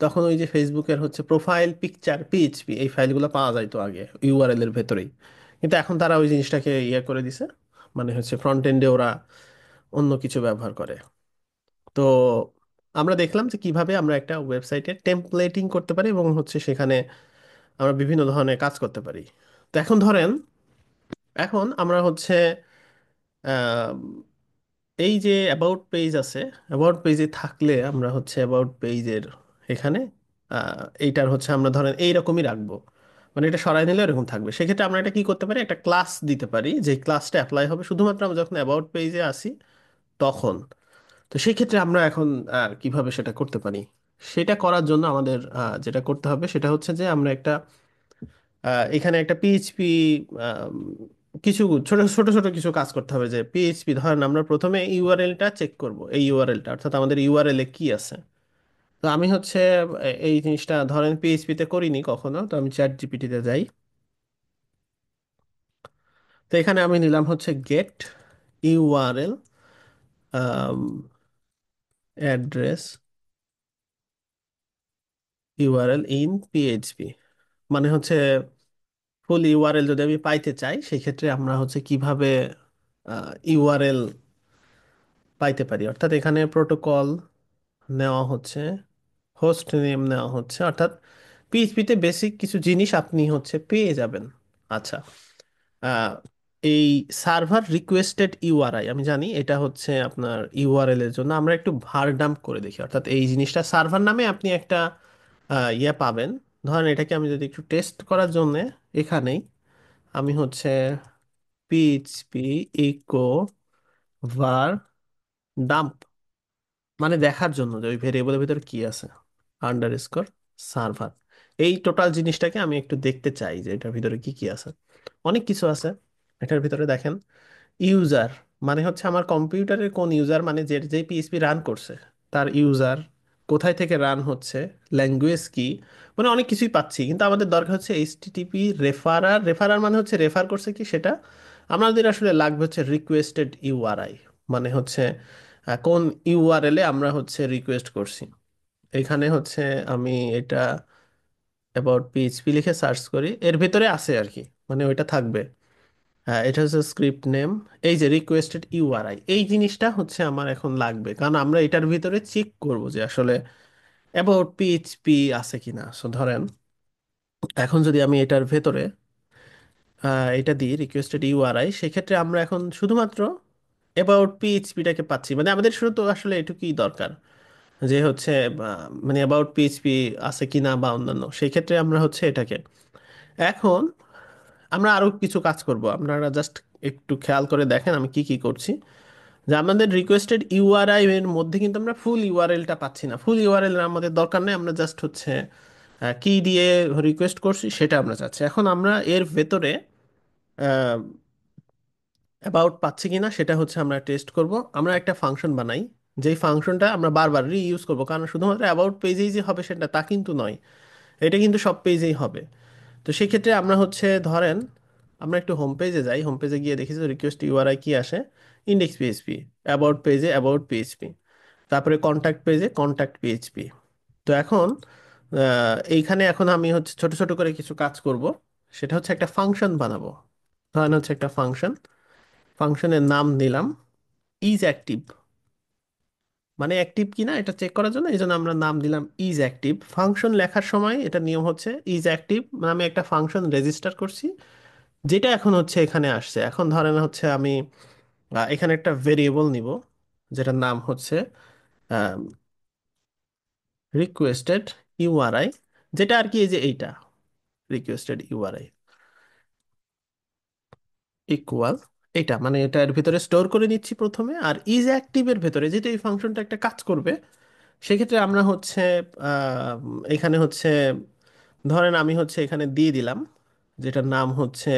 তখন ওই যে ফেসবুকের হচ্ছে প্রোফাইল পিকচার পিএইচপি, এই ফাইলগুলো পাওয়া যাইতো আগে ইউআরএল এর ভেতরেই। কিন্তু এখন তারা ওই জিনিসটাকে ইয়ে করে দিছে, মানে হচ্ছে ফ্রন্ট এন্ডে ওরা অন্য কিছু ব্যবহার করে। তো আমরা দেখলাম যে কিভাবে আমরা একটা ওয়েবসাইটে টেমপ্লেটিং করতে পারি, এবং হচ্ছে সেখানে আমরা বিভিন্ন ধরনের কাজ করতে পারি। তো এখন ধরেন, এখন আমরা হচ্ছে আহ, এই যে অ্যাবাউট পেজ আছে, অ্যাবাউট পেজে থাকলে আমরা হচ্ছে অ্যাবাউট পেজের এখানে এইটার হচ্ছে আমরা ধরেন এইরকমই রাখবো, মানে এটা সরাই নিলে এরকম থাকবে। সেক্ষেত্রে আমরা এটা কি করতে পারি, একটা ক্লাস দিতে পারি, যে ক্লাসটা অ্যাপ্লাই হবে শুধুমাত্র আমরা যখন অ্যাবাউট পেজে আসি তখন। তো সেই ক্ষেত্রে আমরা এখন কিভাবে সেটা করতে পারি, সেটা করার জন্য আমাদের যেটা করতে হবে সেটা হচ্ছে যে আমরা একটা এখানে একটা পিএইচপি কিছু ছোট ছোট ছোট কিছু কাজ করতে হবে। যে পিএইচপি ধরেন আমরা প্রথমে ইউআরএলটা চেক করব, এই ইউআরএলটা অর্থাৎ আমাদের ইউআরএল এ কি আছে। তো আমি হচ্ছে এই জিনিসটা ধরেন পিএইচপি তে করিনি কখনো, তো আমি চ্যাট জিপিটিতে যাই। তো এখানে আমি নিলাম হচ্ছে get URL address URL in PHP, মানে হচ্ছে ফুল ইউআরএল যদি আমি পাইতে চাই, সেই ক্ষেত্রে আমরা হচ্ছে কিভাবে ইউআরএল পাইতে পারি। অর্থাৎ এখানে প্রোটোকল নেওয়া হচ্ছে, হোস্ট নেম নেওয়া হচ্ছে, অর্থাৎ পিএইচপিতে বেসিক কিছু জিনিস আপনি হচ্ছে পেয়ে যাবেন। আচ্ছা, আহ, এই সার্ভার রিকোয়েস্টেড ইউআরআই, আমি জানি এটা হচ্ছে আপনার ইউআরএল এর জন্য, আমরা একটু ভার ডাম্প করে দেখি। অর্থাৎ এই জিনিসটা সার্ভার নামে আপনি একটা ইয়ে পাবেন, ধরেন এটাকে আমি যদি একটু টেস্ট করার জন্য এখানেই আমি হচ্ছে পিএইচপি ইকো var ডাম্প, মানে দেখার জন্য যে ওই ভেরিয়েবলের ভিতরে কি আছে, আন্ডারস্কোর সার্ভার, এই টোটাল জিনিসটাকে আমি একটু দেখতে চাই যে এটার ভিতরে কি কি আছে। অনেক কিছু আছে এটার ভিতরে। দেখেন, ইউজার মানে হচ্ছে আমার কম্পিউটারের কোন ইউজার, মানে যে যে পিএইচপি রান করছে তার ইউজার, কোথায় থেকে রান হচ্ছে, ল্যাঙ্গুয়েজ কি, মানে অনেক কিছুই পাচ্ছি। কিন্তু আমাদের দরকার হচ্ছে এইচটিটিপি রেফারার। রেফারার মানে হচ্ছে রেফার করছে কি সেটা। আমাদের আসলে লাগবে হচ্ছে রিকোয়েস্টেড ইউআরআই, মানে হচ্ছে কোন ইউআরএল এ আমরা হচ্ছে রিকোয়েস্ট করছি। এখানে হচ্ছে আমি এটা অ্যাবাউট পিএইচপি লিখে সার্চ করি, এর ভিতরে আছে আর কি, মানে ওইটা থাকবে। হ্যাঁ, এটা হচ্ছে স্ক্রিপ্ট নেম। এই যে রিকোয়েস্টেড ইউআরআই, এই জিনিসটা হচ্ছে আমার এখন লাগবে, কারণ আমরা এটার ভিতরে চেক করব যে আসলে অ্যাবাউট পিএইচপি আছে কিনা। সো ধরেন এখন যদি আমি এটার ভেতরে এটা দিই রিকোয়েস্টেড ইউআরআই, সেক্ষেত্রে আমরা এখন শুধুমাত্র অ্যাবাউট পিএইচপিটাকে পাচ্ছি। মানে আমাদের শুধু তো আসলে এটুকুই দরকার, যে হচ্ছে মানে অ্যাবাউট পিএইচপি আছে কিনা বা অন্যান্য, সেই ক্ষেত্রে আমরা হচ্ছে এটাকে। এখন আমরা আরো কিছু কাজ করব, আপনারা জাস্ট একটু খেয়াল করে দেখেন আমি কি কি করছি। যে আমাদের রিকোয়েস্টেড ইউআরআই এর মধ্যে কিন্তু আমরা ফুল ইউআরএলটা পাচ্ছি না। ফুল ইউআরএল আমাদের দরকার নেই, আমরা জাস্ট হচ্ছে কি দিয়ে রিকোয়েস্ট করছি সেটা আমরা চাচ্ছি। এখন আমরা এর ভেতরে অ্যাবাউট পাচ্ছি কিনা সেটা হচ্ছে আমরা টেস্ট করব। আমরা একটা ফাংশন বানাই, যেই ফাংশনটা আমরা বারবার রিইউজ করব, কারণ শুধুমাত্র অ্যাবাউট পেজেই যে হবে সেটা তা কিন্তু নয়, এটা কিন্তু সব পেজেই হবে। তো সেক্ষেত্রে আমরা হচ্ছে ধরেন আমরা একটু হোম পেজে যাই, হোম পেজে গিয়ে দেখি যে রিকোয়েস্ট ইউআরআই কি আসে, ইন্ডেক্স পিএইচপি, অ্যাবাউট পেজে অ্যাবাউট পিএইচপি, তারপরে কন্ট্যাক্ট পেজে কন্ট্যাক্ট পিএইচপি। তো এখন এইখানে এখন আমি হচ্ছে ছোট ছোট করে কিছু কাজ করব। সেটা হচ্ছে একটা ফাংশন বানাবো। ধরেন হচ্ছে একটা ফাংশন, ফাংশনের নাম দিলাম ইজ অ্যাক্টিভ, মানে অ্যাক্টিভ কিনা এটা চেক করার জন্য এই জন্য আমরা নাম দিলাম ইজ অ্যাক্টিভ। ফাংশন লেখার সময় এটা নিয়ম হচ্ছে ইজ অ্যাক্টিভ, মানে আমি একটা ফাংশন রেজিস্টার করছি, যেটা এখন হচ্ছে এখানে আসছে। এখন ধরেন হচ্ছে আমি এখানে একটা ভেরিয়েবল নিব, যেটার নাম হচ্ছে রিকোয়েস্টেড ইউআরআই, যেটা আর কি এই যে এইটা রিকোয়েস্টেড ইউআরআই ইকুয়াল এটা, মানে এটার ভিতরে স্টোর করে নিচ্ছি প্রথমে। আর ইজ অ্যাক্টিভের ভেতরে যেহেতু এই ফাংশনটা একটা কাজ করবে, সেক্ষেত্রে আমরা হচ্ছে এখানে হচ্ছে ধরেন আমি হচ্ছে এখানে দিয়ে দিলাম, যেটার নাম হচ্ছে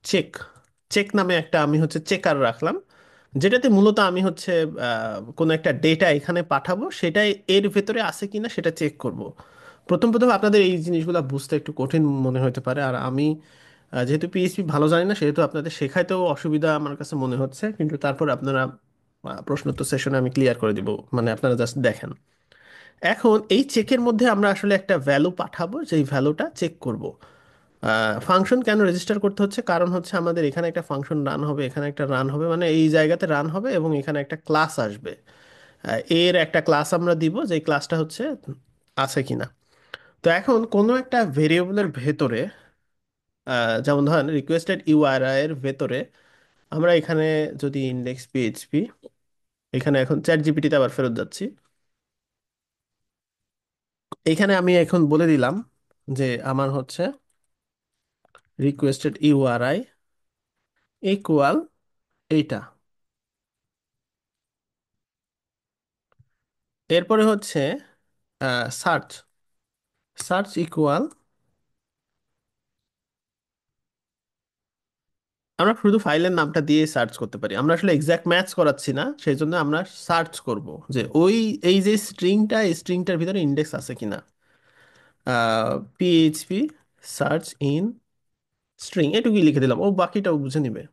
চেক। চেক নামে একটা আমি হচ্ছে চেকার রাখলাম, যেটাতে মূলত আমি হচ্ছে কোনো একটা ডেটা এখানে পাঠাবো, সেটাই এর ভেতরে আছে কিনা সেটা চেক করব। প্রথম প্রথম আপনাদের এই জিনিসগুলো বুঝতে একটু কঠিন মনে হতে পারে, আর আমি যেহেতু পিএইচপি ভালো জানি না, সেহেতু আপনাদের শেখাইতেও অসুবিধা আমার কাছে মনে হচ্ছে। কিন্তু তারপর আপনারা প্রশ্নোত্তর সেশনে আমি ক্লিয়ার করে দিব, মানে আপনারা জাস্ট দেখেন। এখন এই চেকের মধ্যে আমরা আসলে একটা ভ্যালু পাঠাবো, যেই ভ্যালুটা চেক করব। ফাংশন কেন রেজিস্টার করতে হচ্ছে, কারণ হচ্ছে আমাদের এখানে একটা ফাংশন রান হবে, এখানে একটা রান হবে, মানে এই জায়গাতে রান হবে এবং এখানে একটা ক্লাস আসবে। এর একটা ক্লাস আমরা দিব, যে ক্লাসটা হচ্ছে আছে কিনা। তো এখন কোনো একটা ভেরিয়েবলের ভেতরে যেমন ধরেন রিকোয়েস্টেড ইউআরআই এর ভেতরে আমরা এখানে যদি ইন্ডেক্স পিএইচপি, এখানে এখন চ্যাট জিপিটিতে আবার ফেরত যাচ্ছি। এখানে আমি এখন বলে দিলাম যে আমার হচ্ছে রিকোয়েস্টেড ইউআরআই ইকুয়াল এইটা। এরপরে হচ্ছে সার্চ, সার্চ ইকুয়াল, আমরা শুধু ফাইলের নামটা দিয়ে সার্চ করতে পারি, আমরা আসলে এক্সাক্ট ম্যাচ করাচ্ছি না, সেই জন্য আমরা সার্চ করব যে ওই এই যে স্ট্রিংটা, এই স্ট্রিংটার ভিতরে ইন্ডেক্স আছে কিনা। পিএইচপি সার্চ ইন স্ট্রিং, এটুকুই লিখে দিলাম, ও বাকিটাও বুঝে নিবে।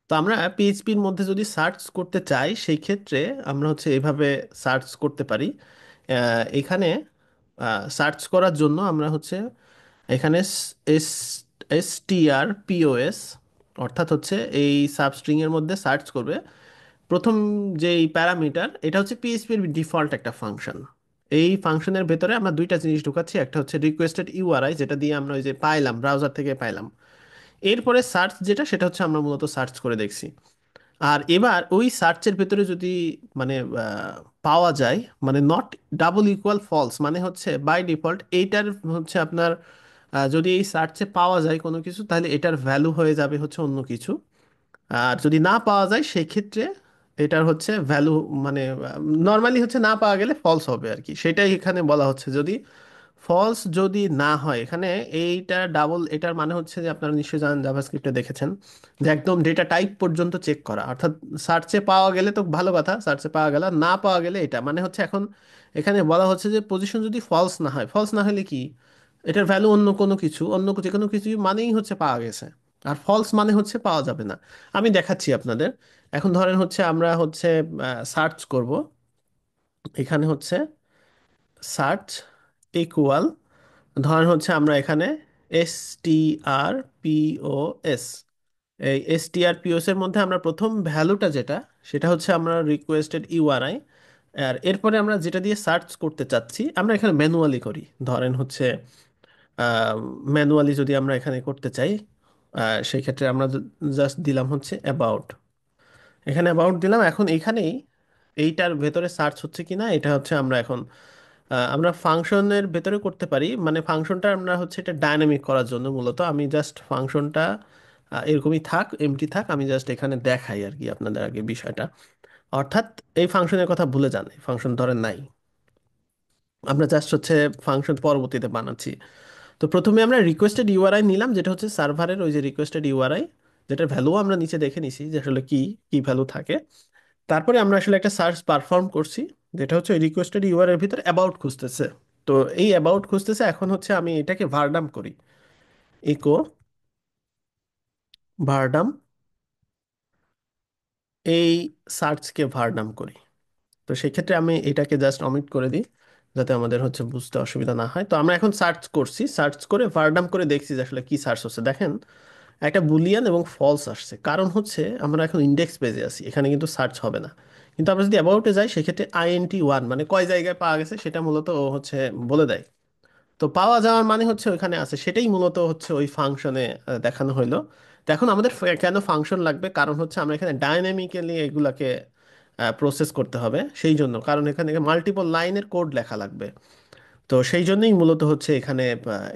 তো আমরা পিএইচপির মধ্যে যদি সার্চ করতে চাই, সেই ক্ষেত্রে আমরা হচ্ছে এভাবে সার্চ করতে পারি। এখানে সার্চ করার জন্য আমরা হচ্ছে এখানে এস এসটিআরপিওএস, অর্থাৎ হচ্ছে এই সাবস্ট্রিং এর মধ্যে সার্চ করবে। প্রথম যেই প্যারামিটার, এটা হচ্ছে পিএইচপির ডিফল্ট একটা ফাংশন। এই ফাংশনের ভেতরে আমরা দুইটা জিনিস ঢুকাচ্ছি, একটা হচ্ছে রিকোয়েস্টেড ইউআরআই, যেটা দিয়ে আমরা ওই যে পাইলাম ব্রাউজার থেকে পাইলাম। এরপরে সার্চ যেটা, সেটা হচ্ছে আমরা মূলত সার্চ করে দেখছি। আর এবার ওই সার্চের ভেতরে যদি মানে পাওয়া যায়, মানে নট ডাবল ইকুয়াল ফলস, মানে হচ্ছে বাই ডিফল্ট এইটার হচ্ছে আপনার যদি এই সার্চে পাওয়া যায় কোনো কিছু, তাহলে এটার ভ্যালু হয়ে যাবে হচ্ছে অন্য কিছু। আর যদি না পাওয়া যায় সেক্ষেত্রে এটার হচ্ছে ভ্যালু, মানে নর্মালি হচ্ছে না পাওয়া গেলে ফলস হবে আর কি, সেটাই এখানে বলা হচ্ছে। যদি ফলস যদি না হয় এখানে, এইটা ডাবল, এটার মানে হচ্ছে যে আপনারা নিশ্চয়ই জানেন, জাভাস্ক্রিপ্টে দেখেছেন যে একদম ডেটা টাইপ পর্যন্ত চেক করা, অর্থাৎ সার্চে পাওয়া গেলে তো ভালো কথা, সার্চে পাওয়া গেল, না পাওয়া গেলে এটা মানে হচ্ছে এখন এখানে বলা হচ্ছে যে পজিশন যদি ফলস না হয়, ফলস না হলে কি, এটার ভ্যালু অন্য কোনো কিছু, অন্য যে কোনো কিছু মানেই হচ্ছে পাওয়া গেছে। আর ফলস মানে হচ্ছে পাওয়া যাবে না। আমি দেখাচ্ছি আপনাদের। এখন ধরেন হচ্ছে আমরা হচ্ছে সার্চ করব, এখানে হচ্ছে সার্চ ইকুয়াল, ধরেন হচ্ছে আমরা এখানে এস টি আর পিওএস, এই এস টি আর পিওএস এর মধ্যে আমরা প্রথম ভ্যালুটা যেটা, সেটা হচ্ছে আমরা রিকোয়েস্টেড ইউআরআই। আর এরপরে আমরা যেটা দিয়ে সার্চ করতে চাচ্ছি আমরা এখানে ম্যানুয়ালি করি, ধরেন হচ্ছে ম্যানুয়ালি যদি আমরা এখানে করতে চাই, সেই ক্ষেত্রে আমরা জাস্ট দিলাম হচ্ছে অ্যাবাউট, এখানে অ্যাবাউট দিলাম। এখন এইখানেই এইটার ভেতরে সার্চ হচ্ছে কিনা এটা হচ্ছে আমরা এখন আমরা ফাংশনের ভেতরে করতে পারি, মানে ফাংশনটা আমরা হচ্ছে এটা ডায়নামিক করার জন্য মূলত আমি জাস্ট ফাংশনটা এরকমই থাক, এমটি থাক, আমি জাস্ট এখানে দেখাই আর কি আপনাদের আগে বিষয়টা। অর্থাৎ এই ফাংশনের কথা ভুলে যান, এই ফাংশন ধরেন নাই, আমরা জাস্ট হচ্ছে ফাংশন পরবর্তীতে বানাচ্ছি। তো প্রথমে আমরা রিকোয়েস্টেড ইউআরআই নিলাম, যেটা হচ্ছে সার্ভারের ওই যে রিকোয়েস্টেড ইউআরআই, যেটার ভ্যালু আমরা নিচে দেখে নিছি যে আসলে কি কি ভ্যালু থাকে। তারপরে আমরা আসলে একটা সার্চ পারফর্ম করছি, যেটা হচ্ছে রিকোয়েস্টেড ইউআরআই এর ভিতরে অ্যাবাউট খুঁজতেছে। তো এই অ্যাবাউট খুঁজতেছে, এখন হচ্ছে আমি এটাকে ভারডাম করি, ইকো ভারডাম, এই সার্চকে ভারডাম করি। তো সেক্ষেত্রে আমি এটাকে জাস্ট অমিট করে দিই, যাতে আমাদের হচ্ছে বুঝতে অসুবিধা না হয়। তো আমরা এখন সার্চ করছি, সার্চ করে ভারডাম করে দেখছি যে আসলে কি সার্চ হচ্ছে। দেখেন একটা বুলিয়ান এবং ফলস আসছে, কারণ হচ্ছে আমরা এখন ইন্ডেক্স পেজে আছি, এখানে কিন্তু সার্চ হবে না। কিন্তু আমরা যদি অ্যাবাউটে যাই সেক্ষেত্রে আইএনটি ওয়ান, মানে কয় জায়গায় পাওয়া গেছে সেটা মূলত ও হচ্ছে বলে দেয়। তো পাওয়া যাওয়ার মানে হচ্ছে ওইখানে আছে, সেটাই মূলত হচ্ছে ওই ফাংশনে দেখানো হইলো। তো এখন আমাদের কেন ফাংশন লাগবে, কারণ হচ্ছে আমরা এখানে ডাইনামিক্যালি এগুলাকে প্রসেস করতে হবে, সেই জন্য, কারণ এখানে মাল্টিপল লাইনের কোড লেখা লাগবে। তো সেই জন্যই মূলত হচ্ছে এখানে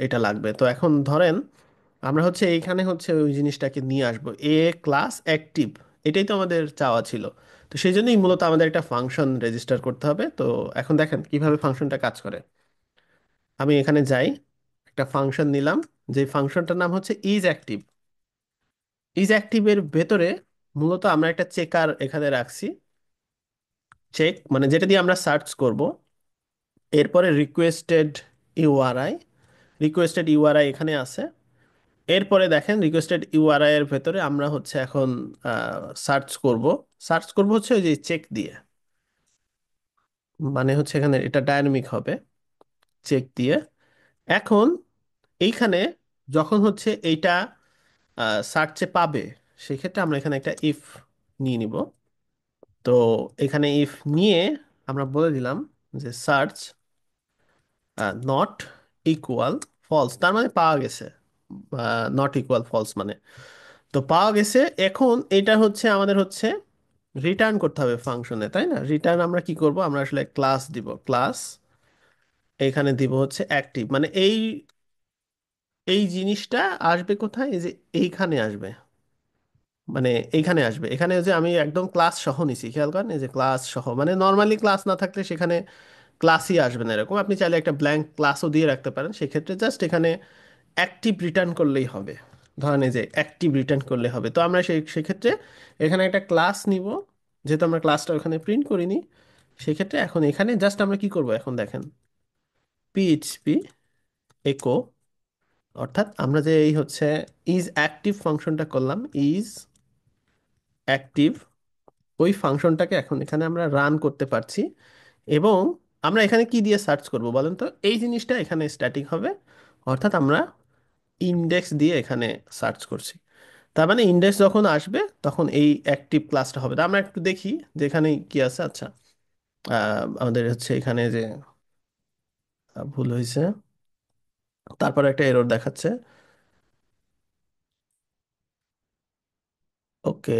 এটা লাগবে। তো এখন ধরেন আমরা হচ্ছে এইখানে হচ্ছে ওই জিনিসটাকে নিয়ে আসবো, এ ক্লাস অ্যাক্টিভ, এটাই তো আমাদের চাওয়া ছিল। তো সেই জন্যই মূলত আমাদের একটা ফাংশন রেজিস্টার করতে হবে। তো এখন দেখেন কিভাবে ফাংশনটা কাজ করে। আমি এখানে যাই, একটা ফাংশন নিলাম, যে ফাংশনটার নাম হচ্ছে ইজ অ্যাক্টিভ। ইজ অ্যাক্টিভের ভেতরে মূলত আমরা একটা চেকার এখানে রাখছি, চেক মানে যেটা দিয়ে আমরা সার্চ করব। এরপরে রিকোয়েস্টেড ইউআরআই, রিকোয়েস্টেড ইউআরআই এখানে আছে। এরপরে দেখেন রিকোয়েস্টেড ইউআরআই এর ভেতরে আমরা হচ্ছে এখন সার্চ করব, সার্চ করব হচ্ছে ওই যে চেক দিয়ে, মানে হচ্ছে এখানে এটা ডায়নামিক হবে চেক দিয়ে। এখন এইখানে যখন হচ্ছে এইটা সার্চে পাবে, সেক্ষেত্রে আমরা এখানে একটা ইফ নিয়ে নিব। তো এখানে ইফ নিয়ে আমরা বলে দিলাম যে সার্চ নট ইকুয়াল ফলস, তার মানে পাওয়া গেছে, নট ইকুয়াল ফলস মানে। তো পাওয়া গেছে, এখন এটা হচ্ছে আমাদের হচ্ছে রিটার্ন করতে হবে ফাংশনে, তাই না? রিটার্ন আমরা কি করব, আমরা আসলে ক্লাস দিব, ক্লাস এখানে দিব হচ্ছে অ্যাক্টিভ, মানে এই এই জিনিসটা আসবে কোথায়, এই যে এইখানে আসবে, মানে এইখানে আসবে, এখানে যে আমি একদম ক্লাস সহ নিছি, খেয়াল করেন এই যে ক্লাস সহ, মানে নর্মালি ক্লাস না থাকলে সেখানে ক্লাসই আসবে না এরকম, আপনি চাইলে একটা ব্ল্যাঙ্ক ক্লাসও দিয়ে রাখতে পারেন, সেক্ষেত্রে জাস্ট এখানে অ্যাক্টিভ রিটার্ন করলেই হবে। ধরেন এই যে অ্যাক্টিভ রিটার্ন করলে হবে। তো আমরা সেক্ষেত্রে এখানে একটা ক্লাস নিব, যেহেতু আমরা ক্লাসটা ওখানে প্রিন্ট করিনি, সেক্ষেত্রে এখন এখানে জাস্ট আমরা কি করব, এখন দেখেন পিএইচপি একো, অর্থাৎ আমরা যে এই হচ্ছে ইজ অ্যাক্টিভ ফাংশনটা করলাম, ইজ অ্যাক্টিভ, ওই ফাংশনটাকে এখন এখানে আমরা রান করতে পারছি। এবং আমরা এখানে কি দিয়ে সার্চ করব বলেন তো, এই জিনিসটা এখানে স্ট্যাটিক হবে, অর্থাৎ আমরা ইন্ডেক্স দিয়ে এখানে সার্চ করছি। তার মানে ইন্ডেক্স যখন আসবে তখন এই অ্যাক্টিভ ক্লাসটা হবে। তা আমরা একটু দেখি যে এখানে কি আছে। আচ্ছা, আমাদের হচ্ছে এখানে যে ভুল হয়েছে, তারপর একটা এরর দেখাচ্ছে। ওকে,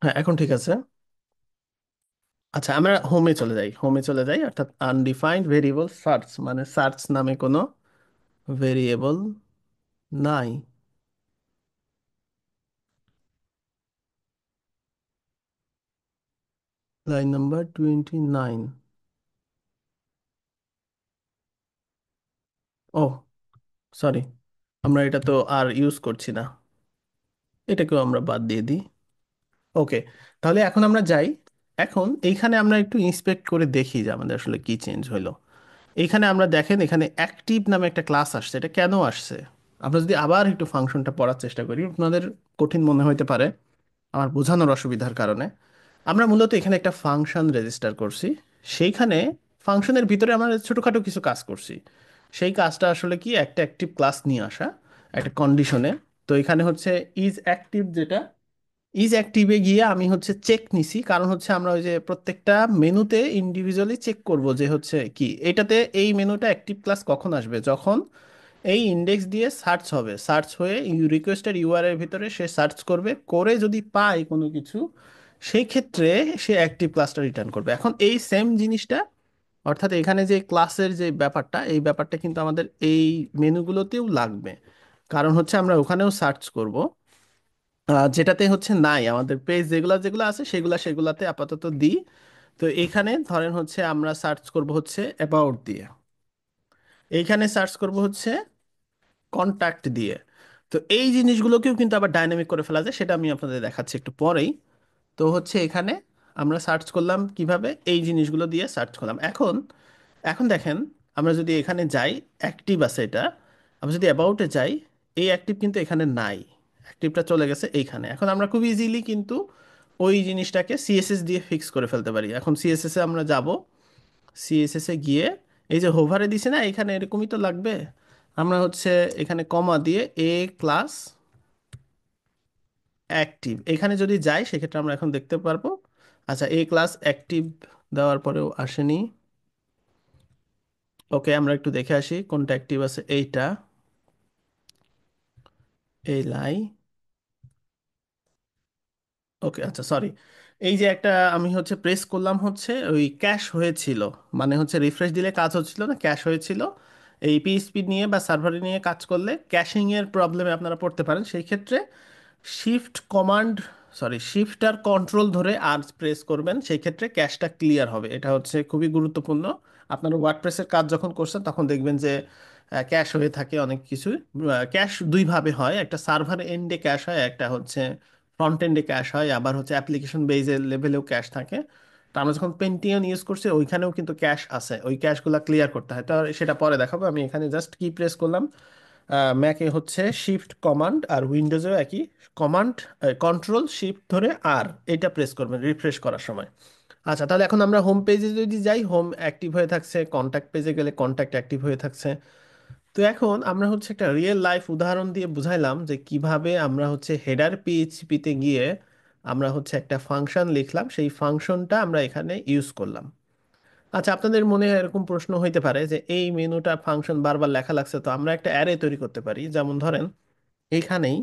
হ্যাঁ, এখন ঠিক আছে। আচ্ছা, আমরা হোমে চলে যাই, হোমে চলে যাই, অর্থাৎ আনডিফাইন্ড ভেরিয়েবল সার্চ মানে সার্চ নামে কোনো ভেরিয়েবল নাই। Line number 29। ও, সরি, আমরা এটা তো আর ইউজ করছি না, এটাকেও আমরা বাদ দিয়ে দিই। ওকে, তাহলে এখন আমরা যাই। এখন এইখানে আমরা একটু ইন্সপেক্ট করে দেখি যে আমাদের আসলে কি চেঞ্জ হলো। এইখানে আমরা দেখেন, এখানে অ্যাক্টিভ নামে একটা ক্লাস আসছে, এটা কেন আসছে? আমরা যদি আবার একটু ফাংশনটা পড়ার চেষ্টা করি, আপনাদের কঠিন মনে হতে পারে আমার বোঝানোর অসুবিধার কারণে। আমরা মূলত এখানে একটা ফাংশন রেজিস্টার করছি। সেইখানে ফাংশনের ভিতরে আমরা ছোটোখাটো কিছু কাজ করছি। সেই কাজটা আসলে কি, একটা অ্যাক্টিভ ক্লাস নিয়ে আসা একটা কন্ডিশনে। তো এখানে হচ্ছে ইজ অ্যাক্টিভ, যেটা ইজ অ্যাক্টিভে গিয়ে আমি হচ্ছে চেক নিছি, কারণ হচ্ছে আমরা ওই যে প্রত্যেকটা মেনুতে ইন্ডিভিজুয়ালি চেক করব যে হচ্ছে কি এটাতে এই মেনুটা অ্যাক্টিভ ক্লাস কখন আসবে, যখন এই ইন্ডেক্স দিয়ে সার্চ হবে, সার্চ হয়ে রিকোয়েস্টের ইউআরএর ভিতরে সে সার্চ করবে, করে যদি পায় কোনো কিছু, সেই ক্ষেত্রে সে অ্যাক্টিভ ক্লাসটা রিটার্ন করবে। এখন এই সেম জিনিসটা, অর্থাৎ এখানে যে ক্লাসের যে ব্যাপারটা, এই ব্যাপারটা কিন্তু আমাদের এই মেনুগুলোতেও লাগবে। কারণ হচ্ছে আমরা ওখানেও সার্চ করব, যেটাতে হচ্ছে নাই আমাদের পেজ, যেগুলা যেগুলো আছে সেগুলা সেগুলাতে আপাতত দিই। তো এইখানে ধরেন হচ্ছে আমরা সার্চ করব হচ্ছে অ্যাবাউট দিয়ে, এইখানে সার্চ করব হচ্ছে কন্ট্যাক্ট দিয়ে। তো এই জিনিসগুলোকেও কিন্তু আবার ডাইনামিক করে ফেলা যায়, সেটা আমি আপনাদের দেখাচ্ছি একটু পরেই। তো হচ্ছে এখানে আমরা সার্চ করলাম কিভাবে, এই জিনিসগুলো দিয়ে সার্চ করলাম। এখন এখন দেখেন, আমরা যদি এখানে যাই, অ্যাক্টিভ আছে এটা, আমরা যদি অ্যাবাউটে যাই, এই অ্যাক্টিভ কিন্তু এখানে নাই, অ্যাক্টিভটা চলে গেছে এইখানে। এখন আমরা খুব ইজিলি কিন্তু ওই জিনিসটাকে সিএসএস দিয়ে ফিক্স করে ফেলতে পারি। এখন সিএসএস এ আমরা যাব, সিএসএস এ গিয়ে এই যে হোভারে দিছে না, এখানে এরকমই তো লাগবে। আমরা হচ্ছে এখানে কমা দিয়ে এ ক্লাস অ্যাক্টিভ এখানে যদি যাই, সেক্ষেত্রে আমরা এখন দেখতে পারবো। আচ্ছা, এ ক্লাস অ্যাক্টিভ দেওয়ার পরেও আসেনি। ওকে, আমরা একটু দেখে আসি কোনটা অ্যাক্টিভ আছে। এইটা, এই লাই। ওকে, আচ্ছা, সরি, এই যে একটা আমি হচ্ছে প্রেস করলাম, হচ্ছে ওই ক্যাশ হয়েছিল, মানে হচ্ছে রিফ্রেশ দিলে কাজ হচ্ছিল না, ক্যাশ হয়েছিল। এই পিএইচপি নিয়ে বা সার্ভার নিয়ে কাজ করলে ক্যাশিং এর প্রবলেমে আপনারা পড়তে পারেন। সেই ক্ষেত্রে শিফট কমান্ড, সরি, শিফট আর কন্ট্রোল ধরে আর প্রেস করবেন, সেই ক্ষেত্রে ক্যাশটা ক্লিয়ার হবে। এটা হচ্ছে খুবই গুরুত্বপূর্ণ। আপনারা ওয়ার্ডপ্রেসের কাজ যখন করছেন তখন দেখবেন যে ক্যাশ হয়ে থাকে অনেক কিছু। ক্যাশ দুইভাবে হয়, একটা সার্ভার এন্ডে ক্যাশ হয়, একটা হচ্ছে ফ্রন্ট এন্ডে ক্যাশ হয়, আবার হচ্ছে অ্যাপ্লিকেশন বেজের লেভেলেও ক্যাশ থাকে। তো আমরা যখন পেন্টিয়ন ইউজ করছি, ওইখানেও কিন্তু ক্যাশ আছে, ওই ক্যাশগুলো ক্লিয়ার করতে হয়। তো সেটা পরে দেখাবো। আমি এখানে জাস্ট কি প্রেস করলাম, ম্যাকে হচ্ছে শিফট কমান্ড, আর উইন্ডোজেও একই কমান্ড, কন্ট্রোল শিফট ধরে আর এটা প্রেস করবেন রিফ্রেশ করার সময়। আচ্ছা, তাহলে এখন আমরা হোম পেজে যদি যাই, হোম অ্যাক্টিভ হয়ে থাকছে, কন্ট্যাক্ট পেজে গেলে কন্ট্যাক্ট অ্যাক্টিভ হয়ে থাকছে। তো এখন আমরা হচ্ছে একটা রিয়েল লাইফ উদাহরণ দিয়ে বুঝাইলাম যে কিভাবে আমরা হচ্ছে হেডার পিএইচপিতে গিয়ে আমরা হচ্ছে একটা ফাংশন লিখলাম, সেই ফাংশনটা আমরা এখানে ইউজ করলাম। আচ্ছা, আপনাদের মনে এরকম প্রশ্ন হইতে পারে যে এই মেনুটা ফাংশন বারবার লেখা লাগছে, তো আমরা একটা অ্যারে তৈরি করতে পারি। যেমন ধরেন এইখানেই,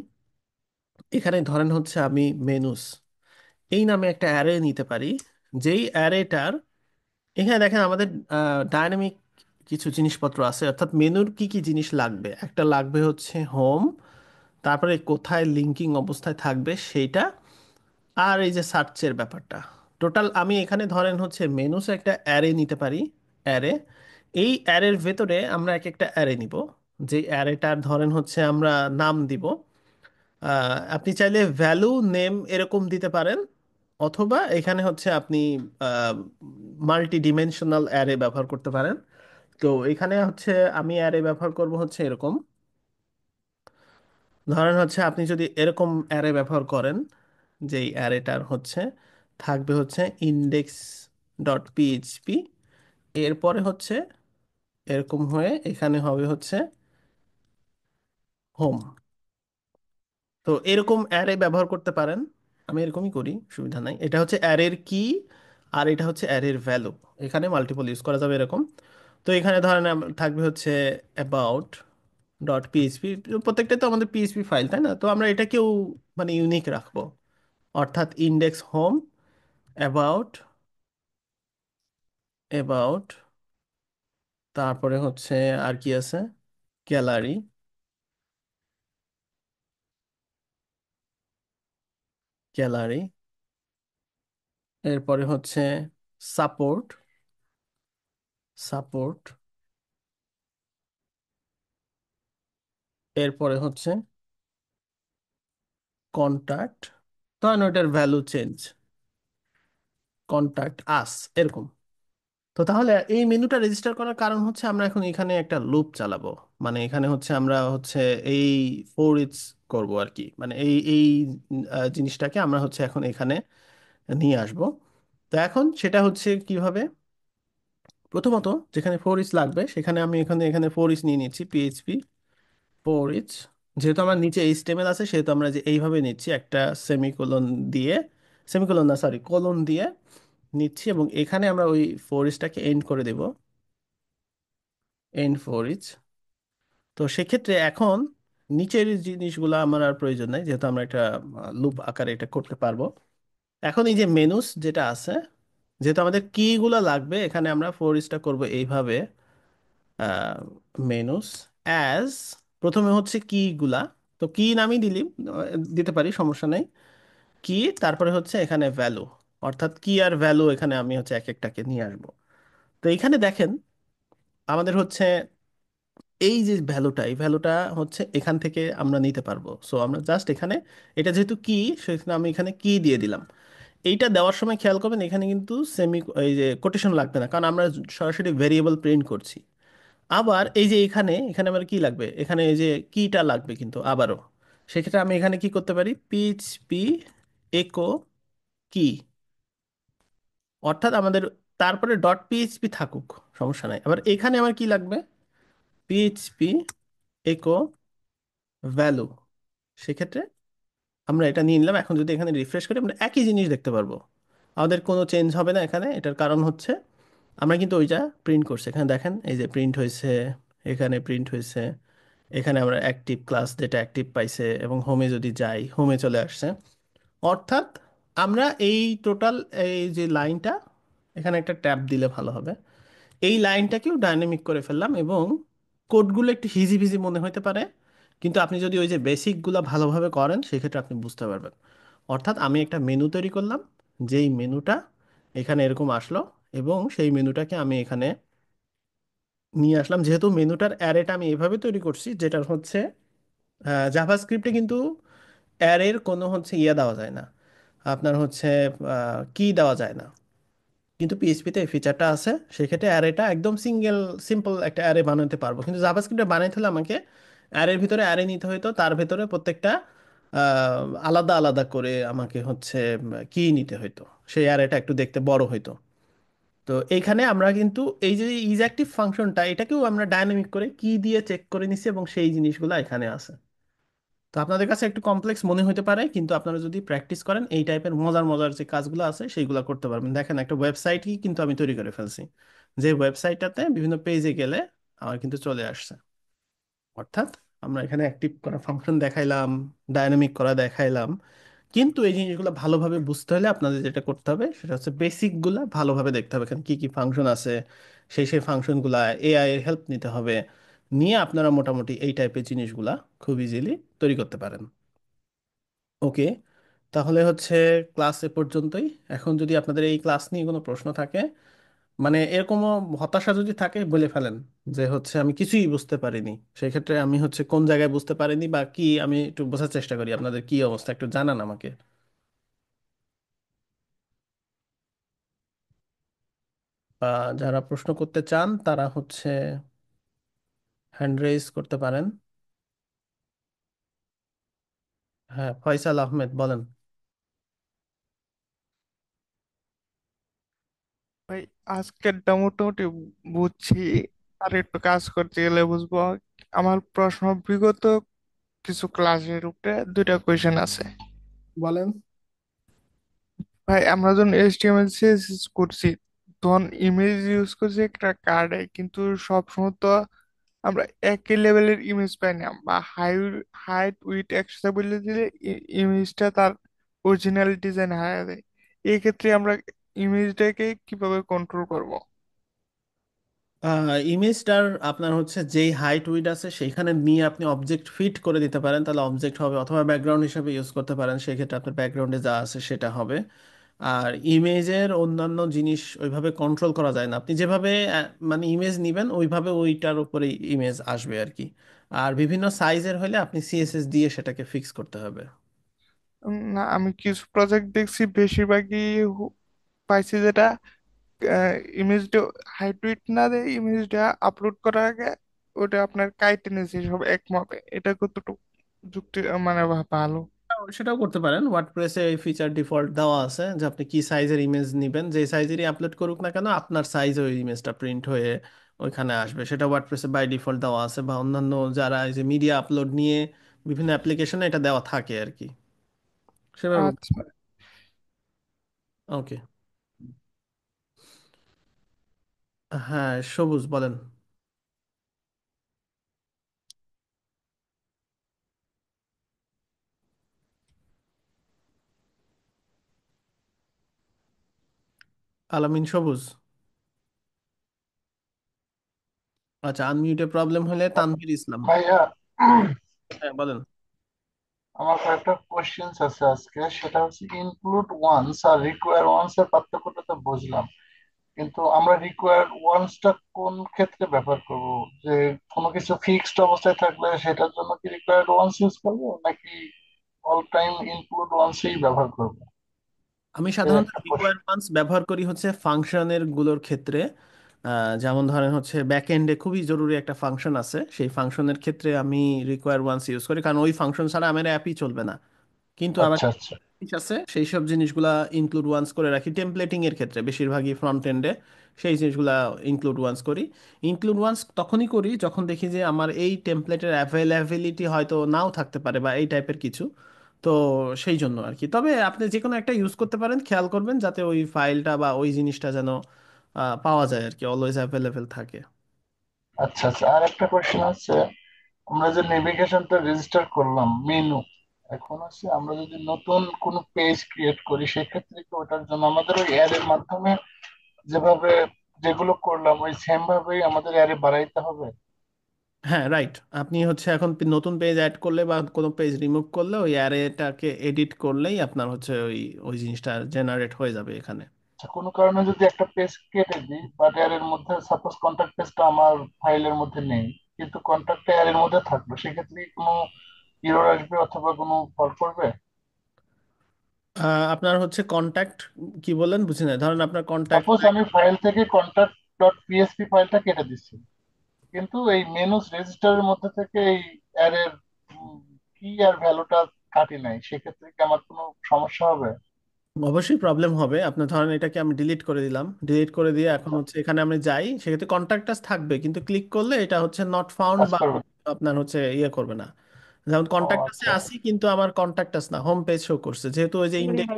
এখানে ধরেন হচ্ছে আমি মেনুস এই নামে একটা অ্যারে নিতে পারি, যেই অ্যারেটার এখানে দেখেন আমাদের ডায়নামিক কিছু জিনিসপত্র আছে, অর্থাৎ মেনুর কি কি জিনিস লাগবে। একটা লাগবে হচ্ছে হোম, তারপরে কোথায় লিঙ্কিং অবস্থায় থাকবে সেইটা, আর এই যে সার্চের ব্যাপারটা। টোটাল আমি এখানে ধরেন হচ্ছে মেনুস একটা অ্যারে নিতে পারি, অ্যারে। এই অ্যারের ভেতরে আমরা এক একটা অ্যারে নিব, যে অ্যারেটার ধরেন হচ্ছে আমরা নাম দিব। আপনি চাইলে ভ্যালু নেম এরকম দিতে পারেন, অথবা এখানে হচ্ছে আপনি মাল্টি ডিমেনশনাল অ্যারে ব্যবহার করতে পারেন। তো এখানে হচ্ছে আমি অ্যারে ব্যবহার করব হচ্ছে এরকম। ধরেন হচ্ছে আপনি যদি এরকম অ্যারে ব্যবহার করেন, যেই অ্যারেটার হচ্ছে থাকবে হচ্ছে ইন্ডেক্স ডট পিএইচপি, এরপরে হচ্ছে এরকম হয়ে এখানে হবে হচ্ছে হোম। তো এরকম অ্যারে ব্যবহার করতে পারেন, আমি এরকমই করি, সুবিধা নাই। এটা হচ্ছে অ্যারের কি, আর এটা হচ্ছে অ্যারের ভ্যালু, এখানে মাল্টিপল ইউজ করা যাবে এরকম। তো এখানে ধরেন থাকবে হচ্ছে অ্যাবাউট ডট পিএইচপি, প্রত্যেকটা তো আমাদের পিএইচপি ফাইল, তাই না? তো আমরা এটাকেও মানে ইউনিক রাখবো। অর্থাৎ ইন্ডেক্স হোম, অ্যাবাউট, অ্যাবাউট, তারপরে হচ্ছে আর কি আছে, গ্যালারি, গ্যালারি, এরপরে হচ্ছে সাপোর্ট, সাপোর্ট, এরপরে হচ্ছে কন্টাক্ট, ধরেন ওইটার ভ্যালু চেঞ্জ, কন্টাক্ট আস, এরকম। তো তাহলে এই মেনুটা রেজিস্টার করার কারণ হচ্ছে আমরা এখন এখানে একটা লুপ চালাবো। মানে এখানে হচ্ছে আমরা হচ্ছে এই ফোর ইচ করব আর কি, মানে এই জিনিসটাকে আমরা হচ্ছে এখন এখানে নিয়ে আসব। তো এখন সেটা হচ্ছে কিভাবে, প্রথমত যেখানে ফোর ইচ লাগবে সেখানে আমি এখানে এখানে ফোর ইচ নিয়ে নিচ্ছি, পিএইচপি ফোর ইচ। যেহেতু আমার নিচে এইচটিএমএল আছে সেহেতু আমরা যে এইভাবে নিচ্ছি একটা সেমিকোলন দিয়ে, সেমিকোলন না সরি কোলন দিয়ে নিচ্ছি, এবং এখানে আমরা ওই ফোর ইচটাকে এন্ড করে দেব, এন্ড ফোর ইচ। তো সেক্ষেত্রে এখন নিচের জিনিসগুলো আমার আর প্রয়োজন নাই, যেহেতু আমরা একটা লুপ আকারে এটা করতে পারবো। এখন এই যে মেনুস যেটা আছে, যেহেতু আমাদের কিগুলো লাগবে, এখানে আমরা ফোর ইচটা করবো এইভাবে, মেনুস অ্যাজ, প্রথমে হচ্ছে কিগুলা, তো কি নামই দিতে পারি, সমস্যা নেই। কি, তারপরে হচ্ছে এখানে ভ্যালু, অর্থাৎ কি আর ভ্যালু এখানে আমি হচ্ছে এক একটাকে নিয়ে আসবো। তো এখানে দেখেন আমাদের হচ্ছে এই যে ভ্যালুটা, এই ভ্যালুটা হচ্ছে এখান থেকে আমরা নিতে পারবো। সো আমরা জাস্ট এখানে, এটা যেহেতু কি, সেখানে আমি এখানে কি দিয়ে দিলাম। এইটা দেওয়ার সময় খেয়াল করবেন এখানে কিন্তু এই যে কোটেশন লাগবে না, কারণ আমরা সরাসরি ভেরিয়েবল প্রিন্ট করছি। আবার এই যে এখানে এখানে আমার কি লাগবে, এখানে এই যে কিটা লাগবে কিন্তু আবারও। সেক্ষেত্রে আমি এখানে কি করতে পারি, পিএইচপি একো কি, অর্থাৎ আমাদের তারপরে ডট পিএইচপি থাকুক, সমস্যা নাই। আবার এখানে আমার কি লাগবে, পিএইচপি একো ভ্যালু। সেক্ষেত্রে আমরা এটা নিয়ে নিলাম। এখন যদি এখানে রিফ্রেশ করি আমরা একই জিনিস দেখতে পারবো, আমাদের কোনো চেঞ্জ হবে না এখানে। এটার কারণ হচ্ছে আমরা কিন্তু ওইটা প্রিন্ট করছি। এখানে দেখেন এই যে প্রিন্ট হয়েছে, এখানে প্রিন্ট হয়েছে, এখানে আমরা অ্যাক্টিভ ক্লাস যেটা অ্যাক্টিভ পাইছে, এবং হোমে যদি যাই হোমে চলে আসছে। অর্থাৎ আমরা এই টোটাল এই যে লাইনটা, এখানে একটা ট্যাব দিলে ভালো হবে, এই লাইনটাকেও ডাইনামিক করে ফেললাম, এবং কোডগুলো একটু হিজিবিজি মনে হতে পারে, কিন্তু আপনি যদি ওই যে বেসিকগুলো ভালোভাবে করেন সেক্ষেত্রে আপনি বুঝতে পারবেন। অর্থাৎ আমি একটা মেনু তৈরি করলাম, যেই মেনুটা এখানে এরকম আসলো, এবং সেই মেনুটাকে আমি এখানে নিয়ে আসলাম। যেহেতু মেনুটার অ্যারেটা আমি এভাবে তৈরি করছি, যেটা হচ্ছে জাভাস্ক্রিপ্টে কিন্তু অ্যারের কোনো হচ্ছে ইয়ে দেওয়া যায় না, আপনার হচ্ছে কি দেওয়া যায় না, কিন্তু পিএইচপিতে এই ফিচারটা আছে। সেক্ষেত্রে অ্যারেটা একদম সিম্পল একটা অ্যারে বানাতে পারবো, কিন্তু জাভাস্ক্রিপ্টে বানাইতে হলে আমাকে অ্যারের ভিতরে অ্যারে নিতে হতো, তার ভেতরে প্রত্যেকটা আলাদা আলাদা করে আমাকে হচ্ছে কি নিতে হতো, সেই অ্যারেটা একটু দেখতে বড় হইতো। তো এইখানে আমরা কিন্তু এই যে ইজ অ্যাক্টিভ ফাংশনটা, এটাকেও আমরা ডায়নামিক করে কি দিয়ে চেক করে নিছি, এবং সেই জিনিসগুলো এখানে আছে। তো আপনাদের কাছে একটু কমপ্লেক্স মনে হতে পারে, কিন্তু আপনারা যদি প্র্যাকটিস করেন এই টাইপের মজার মজার যে কাজগুলো আছে সেইগুলো করতে পারবেন। দেখেন একটা ওয়েবসাইটই কিন্তু আমি তৈরি করে ফেলছি, যে ওয়েবসাইটটাতে বিভিন্ন পেজে গেলে আমার কিন্তু চলে আসছে। অর্থাৎ আমরা এখানে অ্যাক্টিভ করা ফাংশন দেখাইলাম, ডায়নামিক করা দেখাইলাম, কিন্তু এই জিনিসগুলো ভালোভাবে বুঝতে হলে আপনাদের যেটা করতে হবে সেটা হচ্ছে বেসিকগুলো ভালোভাবে দেখতে হবে, এখানে কি কি ফাংশন আছে, সেই ফাংশনগুলা এআই এর হেল্প নিতে হবে, নিয়ে আপনারা মোটামুটি এই টাইপের জিনিসগুলা খুব ইজিলি তৈরি করতে পারেন। ওকে, তাহলে হচ্ছে ক্লাস এ পর্যন্তই। এখন যদি আপনাদের এই ক্লাস নিয়ে কোনো প্রশ্ন থাকে, মানে এরকমও হতাশা যদি থাকে, বলে ফেলেন যে হচ্ছে আমি কিছুই বুঝতে পারিনি, সেই ক্ষেত্রে আমি হচ্ছে কোন জায়গায় বুঝতে পারিনি বা কি, আমি একটু বোঝার চেষ্টা করি আপনাদের কি অবস্থা, একটু জানান আমাকে। বা যারা প্রশ্ন করতে চান তারা হচ্ছে হ্যান্ড রেইজ করতে পারেন। হ্যাঁ, ফয়সাল আহমেদ বলেন। ভাই, আজকেরটা মোটামুটি বুঝছি, আর একটু কাজ করতে গেলে বুঝবো। আমার প্রশ্ন বিগত কিছু ক্লাসের উপরে দুইটা কোয়েশ্চেন আছে। বলেন। ভাই, আমরা যখন এইচটিএমএল সিএসএস করছি তখন ইমেজ ইউজ করছি একটা কার্ডে, কিন্তু সব সময় তো আমরা একই লেভেলের ইমেজ পাই না, বা হাইট উইথ একসাথে বলে দিলে ইমেজটা তার অরিজিনাল ডিজাইন হারিয়ে দেয়। এই ক্ষেত্রে আমরা ইমেজটাকে কিভাবে কন্ট্রোল করব? ইমেজটার আপনার হচ্ছে যেই হাইট উইড আছে সেইখানে নিয়ে আপনি অবজেক্ট ফিট করে দিতে পারেন, তাহলে অবজেক্ট হবে, অথবা ব্যাকগ্রাউন্ড হিসেবে ইউজ করতে পারেন, সেক্ষেত্রে আপনার ব্যাকগ্রাউন্ডে যা আছে সেটা হবে। আর ইমেজের অন্যান্য জিনিস ওইভাবে কন্ট্রোল করা যায় না, আপনি যেভাবে মানে ইমেজ নিবেন ওইভাবে ওইটার উপরে ইমেজ আসবে আর কি। আর বিভিন্ন সাইজের হলে আপনি সিএসএস দিয়ে সেটাকে ফিক্স করতে হবে। না, আমি কিছু প্রজেক্ট দেখছি বেশিরভাগই পাইছি যেটা ইমেজটা হাইট উইডথ না দেয়, ইমেজটা আপলোড করার আগে ওটা আপনার কাইটে নিয়েছে সব এক মাপে। এটা কতটুকু যুক্তি মানে ভালো? সেটাও করতে পারেন, ওয়ার্ডপ্রেসে এই ফিচার ডিফল্ট দেওয়া আছে যে আপনি কি সাইজের ইমেজ নেবেন, যে সাইজেরই আপলোড করুক না কেন আপনার সাইজে ওই ইমেজটা প্রিন্ট হয়ে ওইখানে আসবে। সেটা ওয়ার্ডপ্রেসে বাই ডিফল্ট দেওয়া আছে, বা অন্যান্য যারা এই যে মিডিয়া আপলোড নিয়ে বিভিন্ন অ্যাপ্লিকেশনে এটা দেওয়া থাকে আর কি, সেভাবে। আচ্ছা। ওকে। হ্যাঁ, সবুজ বলেন। আলামিন সবুজ। আচ্ছা, আনমিউটে প্রবলেম হলে তানভীর ইসলাম। ভাইয়া, হ্যাঁ বলেন। আমার কয়েকটা কোশ্চেন্স আছে আজকে। সেটা হচ্ছে include once are require once এর পার্থক্যটা তো বুঝলাম, কিন্তু আমরা রিকোয়ার ওয়ান্সটা কোন ক্ষেত্রে ব্যবহার করব? যে কোনো কিছু ফিক্সড অবস্থায় থাকলে সেটার জন্য কি রিকোয়ার্ড ওয়ান্স ইউজ করবো, নাকি অল টাইম ইনক্লুড ওয়ান্সই ব্যবহার করবো? আমি এই সাধারণত একটা প্রশ্ন। রিকোয়ারমেন্টস ব্যবহার করি হচ্ছে ফাংশনের গুলোর ক্ষেত্রে। যেমন ধরেন হচ্ছে ব্যাকএন্ডে খুবই জরুরি একটা ফাংশন আছে, সেই ফাংশনের ক্ষেত্রে আমি রিকোয়ার ওয়ান্স ইউজ করি, কারণ ওই ফাংশন ছাড়া আমার অ্যাপই চলবে না। কিন্তু আবার আচ্ছা আচ্ছা। জিনিস আছে সেই সব জিনিসগুলা ইনক্লুড ওয়ান্স করে রাখি টেমপ্লেটিং এর ক্ষেত্রে, বেশিরভাগই ফ্রন্ট এন্ডে সেই জিনিসগুলা ইনক্লুড ওয়ান্স করি। ইনক্লুড ওয়ান্স তখনই করি যখন দেখি যে আমার এই টেমপ্লেটের অ্যাভেলেবিলিটি হয়তো নাও থাকতে পারে বা এই টাইপের কিছু। তো সেই জন্য আর কি, তবে আপনি যে কোনো একটা ইউজ করতে পারেন, খেয়াল করবেন যাতে ওই ফাইলটা বা ওই জিনিসটা যেন পাওয়া যায় আর কি, অলওয়েজ অ্যাভেলেবেল থাকে। আচ্ছা আচ্ছা, আর একটা কোশ্চেন আছে। আমরা যে নেভিগেশনটা রেজিস্টার করলাম মেনু, এখন হচ্ছে আমরা যদি নতুন কোনো পেজ ক্রিয়েট করি সেক্ষেত্রে কি ওটার জন্য আমাদের ওই অ্যাড এর মাধ্যমে যেভাবে যেগুলো করলাম ওই সেম ভাবেই আমাদের অ্যারে বাড়াইতে হবে? হ্যাঁ রাইট, আপনি হচ্ছে এখন নতুন পেজ অ্যাড করলে বা কোনো পেজ রিমুভ করলে ওই অ্যারেটাকে এডিট করলেই আপনার হচ্ছে ওই ওই জিনিসটা জেনারেট হয়ে যাবে এখানে। আচ্ছা, কোনো কারণে যদি একটা পেজ কেটে দিই বাট অ্যারের মধ্যে সাপোজ কন্ট্যাক্ট পেজটা আমার ফাইলের মধ্যে নেই, কিন্তু কন্ট্যাক্টটা অ্যারের মধ্যে থাকলো, সেক্ষেত্রে কি কোনো ইরর আসবে অথবা কোনো ফল্ট করবে? আপনার হচ্ছে কন্ট্যাক্ট কি বললেন বুঝি না, ধরেন আপনার কন্ট্যাক্ট। সাপোজ আমি ফাইল থেকে কন্ট্যাক্ট ডট পিএসপি ফাইলটা কেটে দিচ্ছি, কিন্তু এই মেনুস রেজিস্টারের মধ্যে থেকে এই অ্যারের কি আর ভ্যালুটা কাটি নাই, সেক্ষেত্রে কি আমার কোনো সমস্যা হবে? অবশ্যই প্রবলেম হবে, আপনার ধরেন এটাকে আমি ডিলিট করে দিলাম, ডিলিট করে দিয়ে এখন আচ্ছা, হচ্ছে এখানে আমি যাই, সেক্ষেত্রে কন্ট্যাক্টাস থাকবে কিন্তু ক্লিক করলে এটা হচ্ছে নট ফাউন্ড কাজ বা করবে। আপনার হচ্ছে ইয়ে করবে না। যেমন ও কন্ট্যাক্টাসে আচ্ছা। আসি কিন্তু আমার কন্ট্যাক্টাস না, হোম পেজ শো করছে, যেহেতু ওই যে ইন্ডেক্স।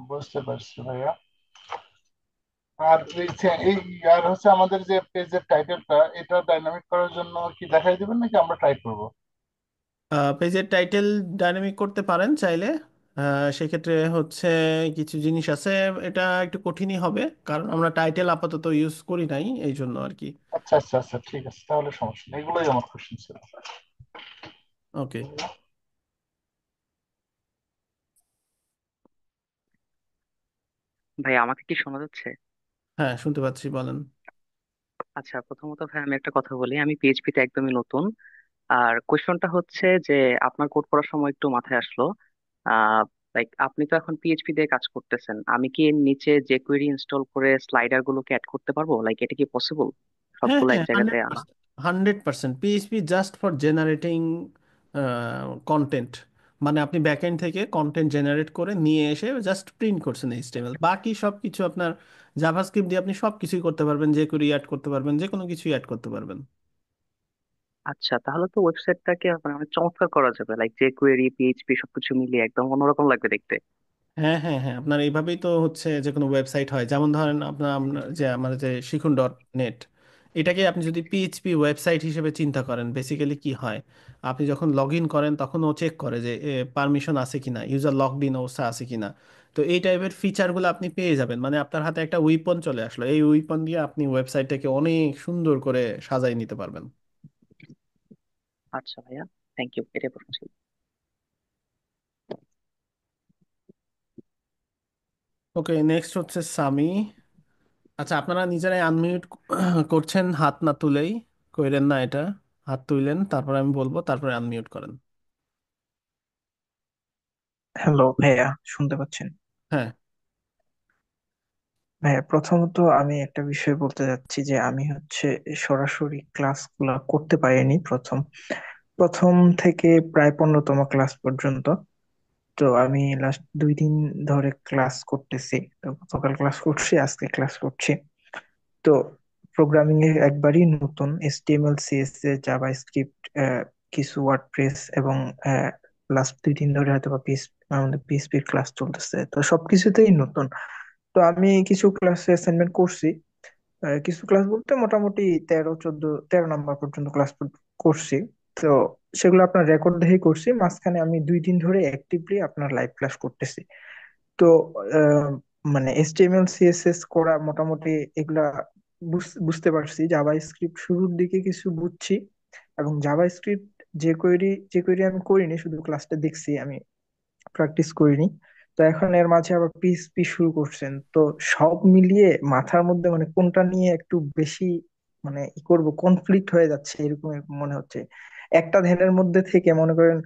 বুঝতে পারছি ভাইয়া। আর এই আর হচ্ছে আমাদের যে পেজের টাইটেলটা এটা ডাইনামিক করার জন্য কি দেখাই দিবেন নাকি আমরা ট্রাই করব? পেজের টাইটেল ডাইনামিক করতে পারেন চাইলে। সেক্ষেত্রে হচ্ছে কিছু জিনিস আছে, এটা একটু কঠিনই হবে কারণ আমরা টাইটেল আপাতত ইউজ করি নাই এই জন্য আর কি। আচ্ছা আচ্ছা আচ্ছা, ঠিক আছে, তাহলে সমস্যা নেই, এগুলোই আমার কোশ্চেন ছিল। ওকে। ভাই আমাকে কি শোনা যাচ্ছে? হ্যাঁ শুনতে পাচ্ছি, বলেন। আচ্ছা, প্রথমত ভাই আমি একটা কথা বলি, আমি পিএইচপি তে একদমই নতুন। আর কোয়েশ্চনটা হচ্ছে যে আপনার কোড করার সময় একটু মাথায় আসলো, আহ লাইক আপনি তো এখন পিএইচপি দিয়ে কাজ করতেছেন, আমি কি এর নিচে jQuery ইনস্টল করে স্লাইডার গুলোকে অ্যাড করতে পারবো? লাইক এটা কি পসিবল হ্যাঁ সবগুলো এক হ্যাঁ, জায়গাতে হান্ড্রেড আনা? Percent. 100% PHP just for generating content, মানে আপনি ব্যাকএন্ড থেকে কন্টেন্ট জেনারেট করে নিয়ে এসে জাস্ট প্রিন্ট করছেন এইচটিএমএল, বাকি সব কিছু আপনার জাভাস্ক্রিপ্ট দিয়ে আপনি সব কিছুই করতে পারবেন, যে কোরি অ্যাড করতে পারবেন, যে কোনো কিছুই অ্যাড করতে পারবেন। আচ্ছা, তাহলে তো ওয়েবসাইটটাকে মানে অনেক চমৎকার করা যাবে, লাইক jQuery পিএইচপি সবকিছু মিলিয়ে একদম অন্যরকম লাগবে দেখতে। হ্যাঁ হ্যাঁ হ্যাঁ, আপনার এইভাবেই তো হচ্ছে যে কোনো ওয়েবসাইট হয়, যেমন ধরেন আপনার যে আমার যে শিখুন ডট নেট, এটাকে আপনি যদি পিএইচপি ওয়েবসাইট হিসেবে চিন্তা করেন, বেসিক্যালি কি হয়, আপনি যখন লগ ইন করেন তখন ও চেক করে যে পারমিশন আছে কিনা, ইউজার লগড ইন অবস্থা আছে কিনা। তো এই টাইপের ফিচারগুলো আপনি পেয়ে যাবেন, মানে আপনার হাতে একটা উইপন চলে আসলো, এই উইপন দিয়ে আপনি ওয়েবসাইটটাকে অনেক সুন্দর করে সাজাই নিতে পারবেন। আচ্ছা ভাইয়া, থ্যাংক ইউ, এটাই প্রশ্ন ছিল। ওকে, নেক্সট হচ্ছে সামি। আচ্ছা, আপনারা নিজেরাই আনমিউট করছেন হাত না তুলেই, কইরেন না এটা, হাত তুললেন তারপর আমি বলবো, তারপরে আনমিউট করেন। হ্যালো ভাইয়া, শুনতে পাচ্ছেন? হ্যাঁ। ভাইয়া, প্রথমত আমি একটা বিষয় বলতে যাচ্ছি যে আমি সরাসরি ক্লাসগুলো করতে পারিনি প্রথম প্রথম থেকে প্রায় 15তম ক্লাস পর্যন্ত। তো আমি লাস্ট 2 দিন ধরে ক্লাস করতেছি। তো গতকাল ক্লাস করছি, আজকে ক্লাস করছি। তো প্রোগ্রামিং এর একবারই নতুন, HTML CSS জাভাস্ক্রিপ্ট, কিছু ওয়ার্ডপ্রেস এবং লাস্ট 2 দিন ধরে হয়তো বা আমাদের পিএইচপির ক্লাস চলতেছে, তো সবকিছুতেই নতুন। তো আমি কিছু ক্লাসে অ্যাসাইনমেন্ট করছি। কিছু ক্লাস বলতে মোটামুটি 13 14 13 নাম্বার পর্যন্ত ক্লাস করছি। তো সেগুলো আপনার রেকর্ড দেখেই করছি। মাঝখানে আমি 2 দিন ধরে অ্যাক্টিভলি আপনার লাইভ ক্লাস করতেছি। তো আহ, মানে HTML CSS করা মোটামুটি এগুলা বুঝতে পারছি। জাভা স্ক্রিপ্ট শুরুর দিকে কিছু বুঝছি, এবং জাভা স্ক্রিপ্ট যে কোয়েরি আমি করিনি, শুধু ক্লাসটা দেখছি, আমি প্র্যাকটিস করিনি। তো এখন এর মাঝে আবার পিএইচপি শুরু করছেন, তো সব মিলিয়ে মাথার মধ্যে মানে কোনটা নিয়ে একটু বেশি মানে ই করব, কনফ্লিক্ট হয়ে যাচ্ছে এরকম এরকম মনে হচ্ছে। একটা ধ্যানের মধ্যে থেকে মনে করেন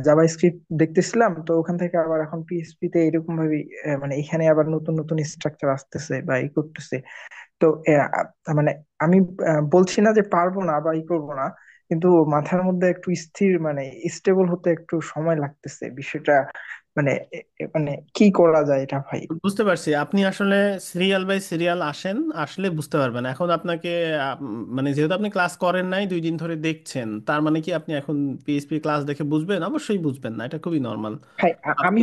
জাভা স্ক্রিপ্ট দেখতেছিলাম, তো ওখান থেকে আবার এখন পিএইচপি তে এরকম ভাবে মানে এখানে আবার নতুন নতুন স্ট্রাকচার আসতেছে বা ই করতেছে। তো মানে আমি বলছি না যে পারবো না বা ই করবো না, কিন্তু মাথার মধ্যে একটু স্থির মানে স্টেবল হতে একটু সময় লাগতেছে বিষয়টা। মানে মানে কি করা যায় এটা ভাই? বুঝতে পারছি, আপনি আসলে সিরিয়াল বাই সিরিয়াল আসেন, আসলে বুঝতে পারবেন। এখন আপনাকে মানে যেহেতু আপনি ক্লাস করেন নাই, 2 দিন ধরে দেখছেন, তার মানে কি আপনি এখন পিএইচপি ক্লাস দেখে বুঝবেন? অবশ্যই বুঝবেন না, এটা খুবই নর্মাল। ভাই, আমি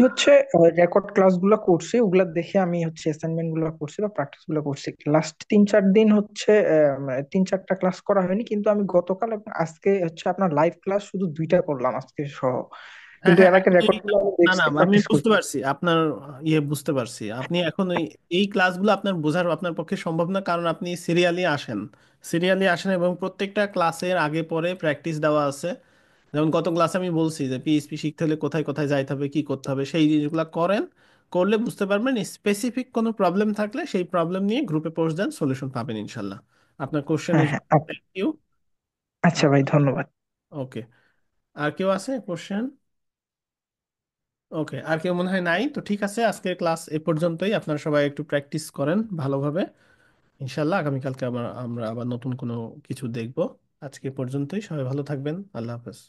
রেকর্ড ক্লাস গুলো করছি, ওগুলা দেখে আমি অ্যাসাইনমেন্ট গুলো করছি বা প্র্যাকটিস গুলো করছি। লাস্ট 3 4 দিন 3 4টা ক্লাস করা হয়নি, কিন্তু আমি গতকাল এবং আজকে আপনার লাইভ ক্লাস শুধু 2টা করলাম আজকে সহ। হ্যাঁ, কিন্তু হ্যাঁ, এর আগে রেকর্ড গুলো আমি না না, দেখছি, আমি প্র্যাকটিস বুঝতে করছি। পারছি আপনার বুঝতে পারছি। আপনি এখন এই ক্লাসগুলো আপনার বোঝার আপনার পক্ষে সম্ভব না, কারণ আপনি সিরিয়ালি আসেন এবং প্রত্যেকটা ক্লাসের আগে পরে প্র্যাকটিস দেওয়া আছে। যেমন গত ক্লাসে আমি বলছি যে পিএইচপি শিখতে হলে কোথায় কোথায় যাইতে হবে, কি করতে হবে, সেই জিনিসগুলো করেন, করলে বুঝতে পারবেন। স্পেসিফিক কোনো প্রবলেম থাকলে সেই প্রবলেম নিয়ে গ্রুপে পোস্ট দেন, সলিউশন পাবেন ইনশাল্লাহ। আপনার হ্যাঁ কোশ্চেনের হ্যাঁ, জন্য থ্যাংক ইউ। আচ্ছা ভাই, ধন্যবাদ। ওকে, আর কেউ আছে কোশ্চেন? ওকে, আর কেউ মনে হয় নাই, তো ঠিক আছে, আজকের ক্লাস এ পর্যন্তই। আপনারা সবাই একটু প্র্যাকটিস করেন ভালোভাবে, ইনশাল্লাহ আগামীকালকে আমরা আমরা আবার নতুন কোনো কিছু দেখব। আজকে এ পর্যন্তই, সবাই ভালো থাকবেন, আল্লাহ হাফেজ।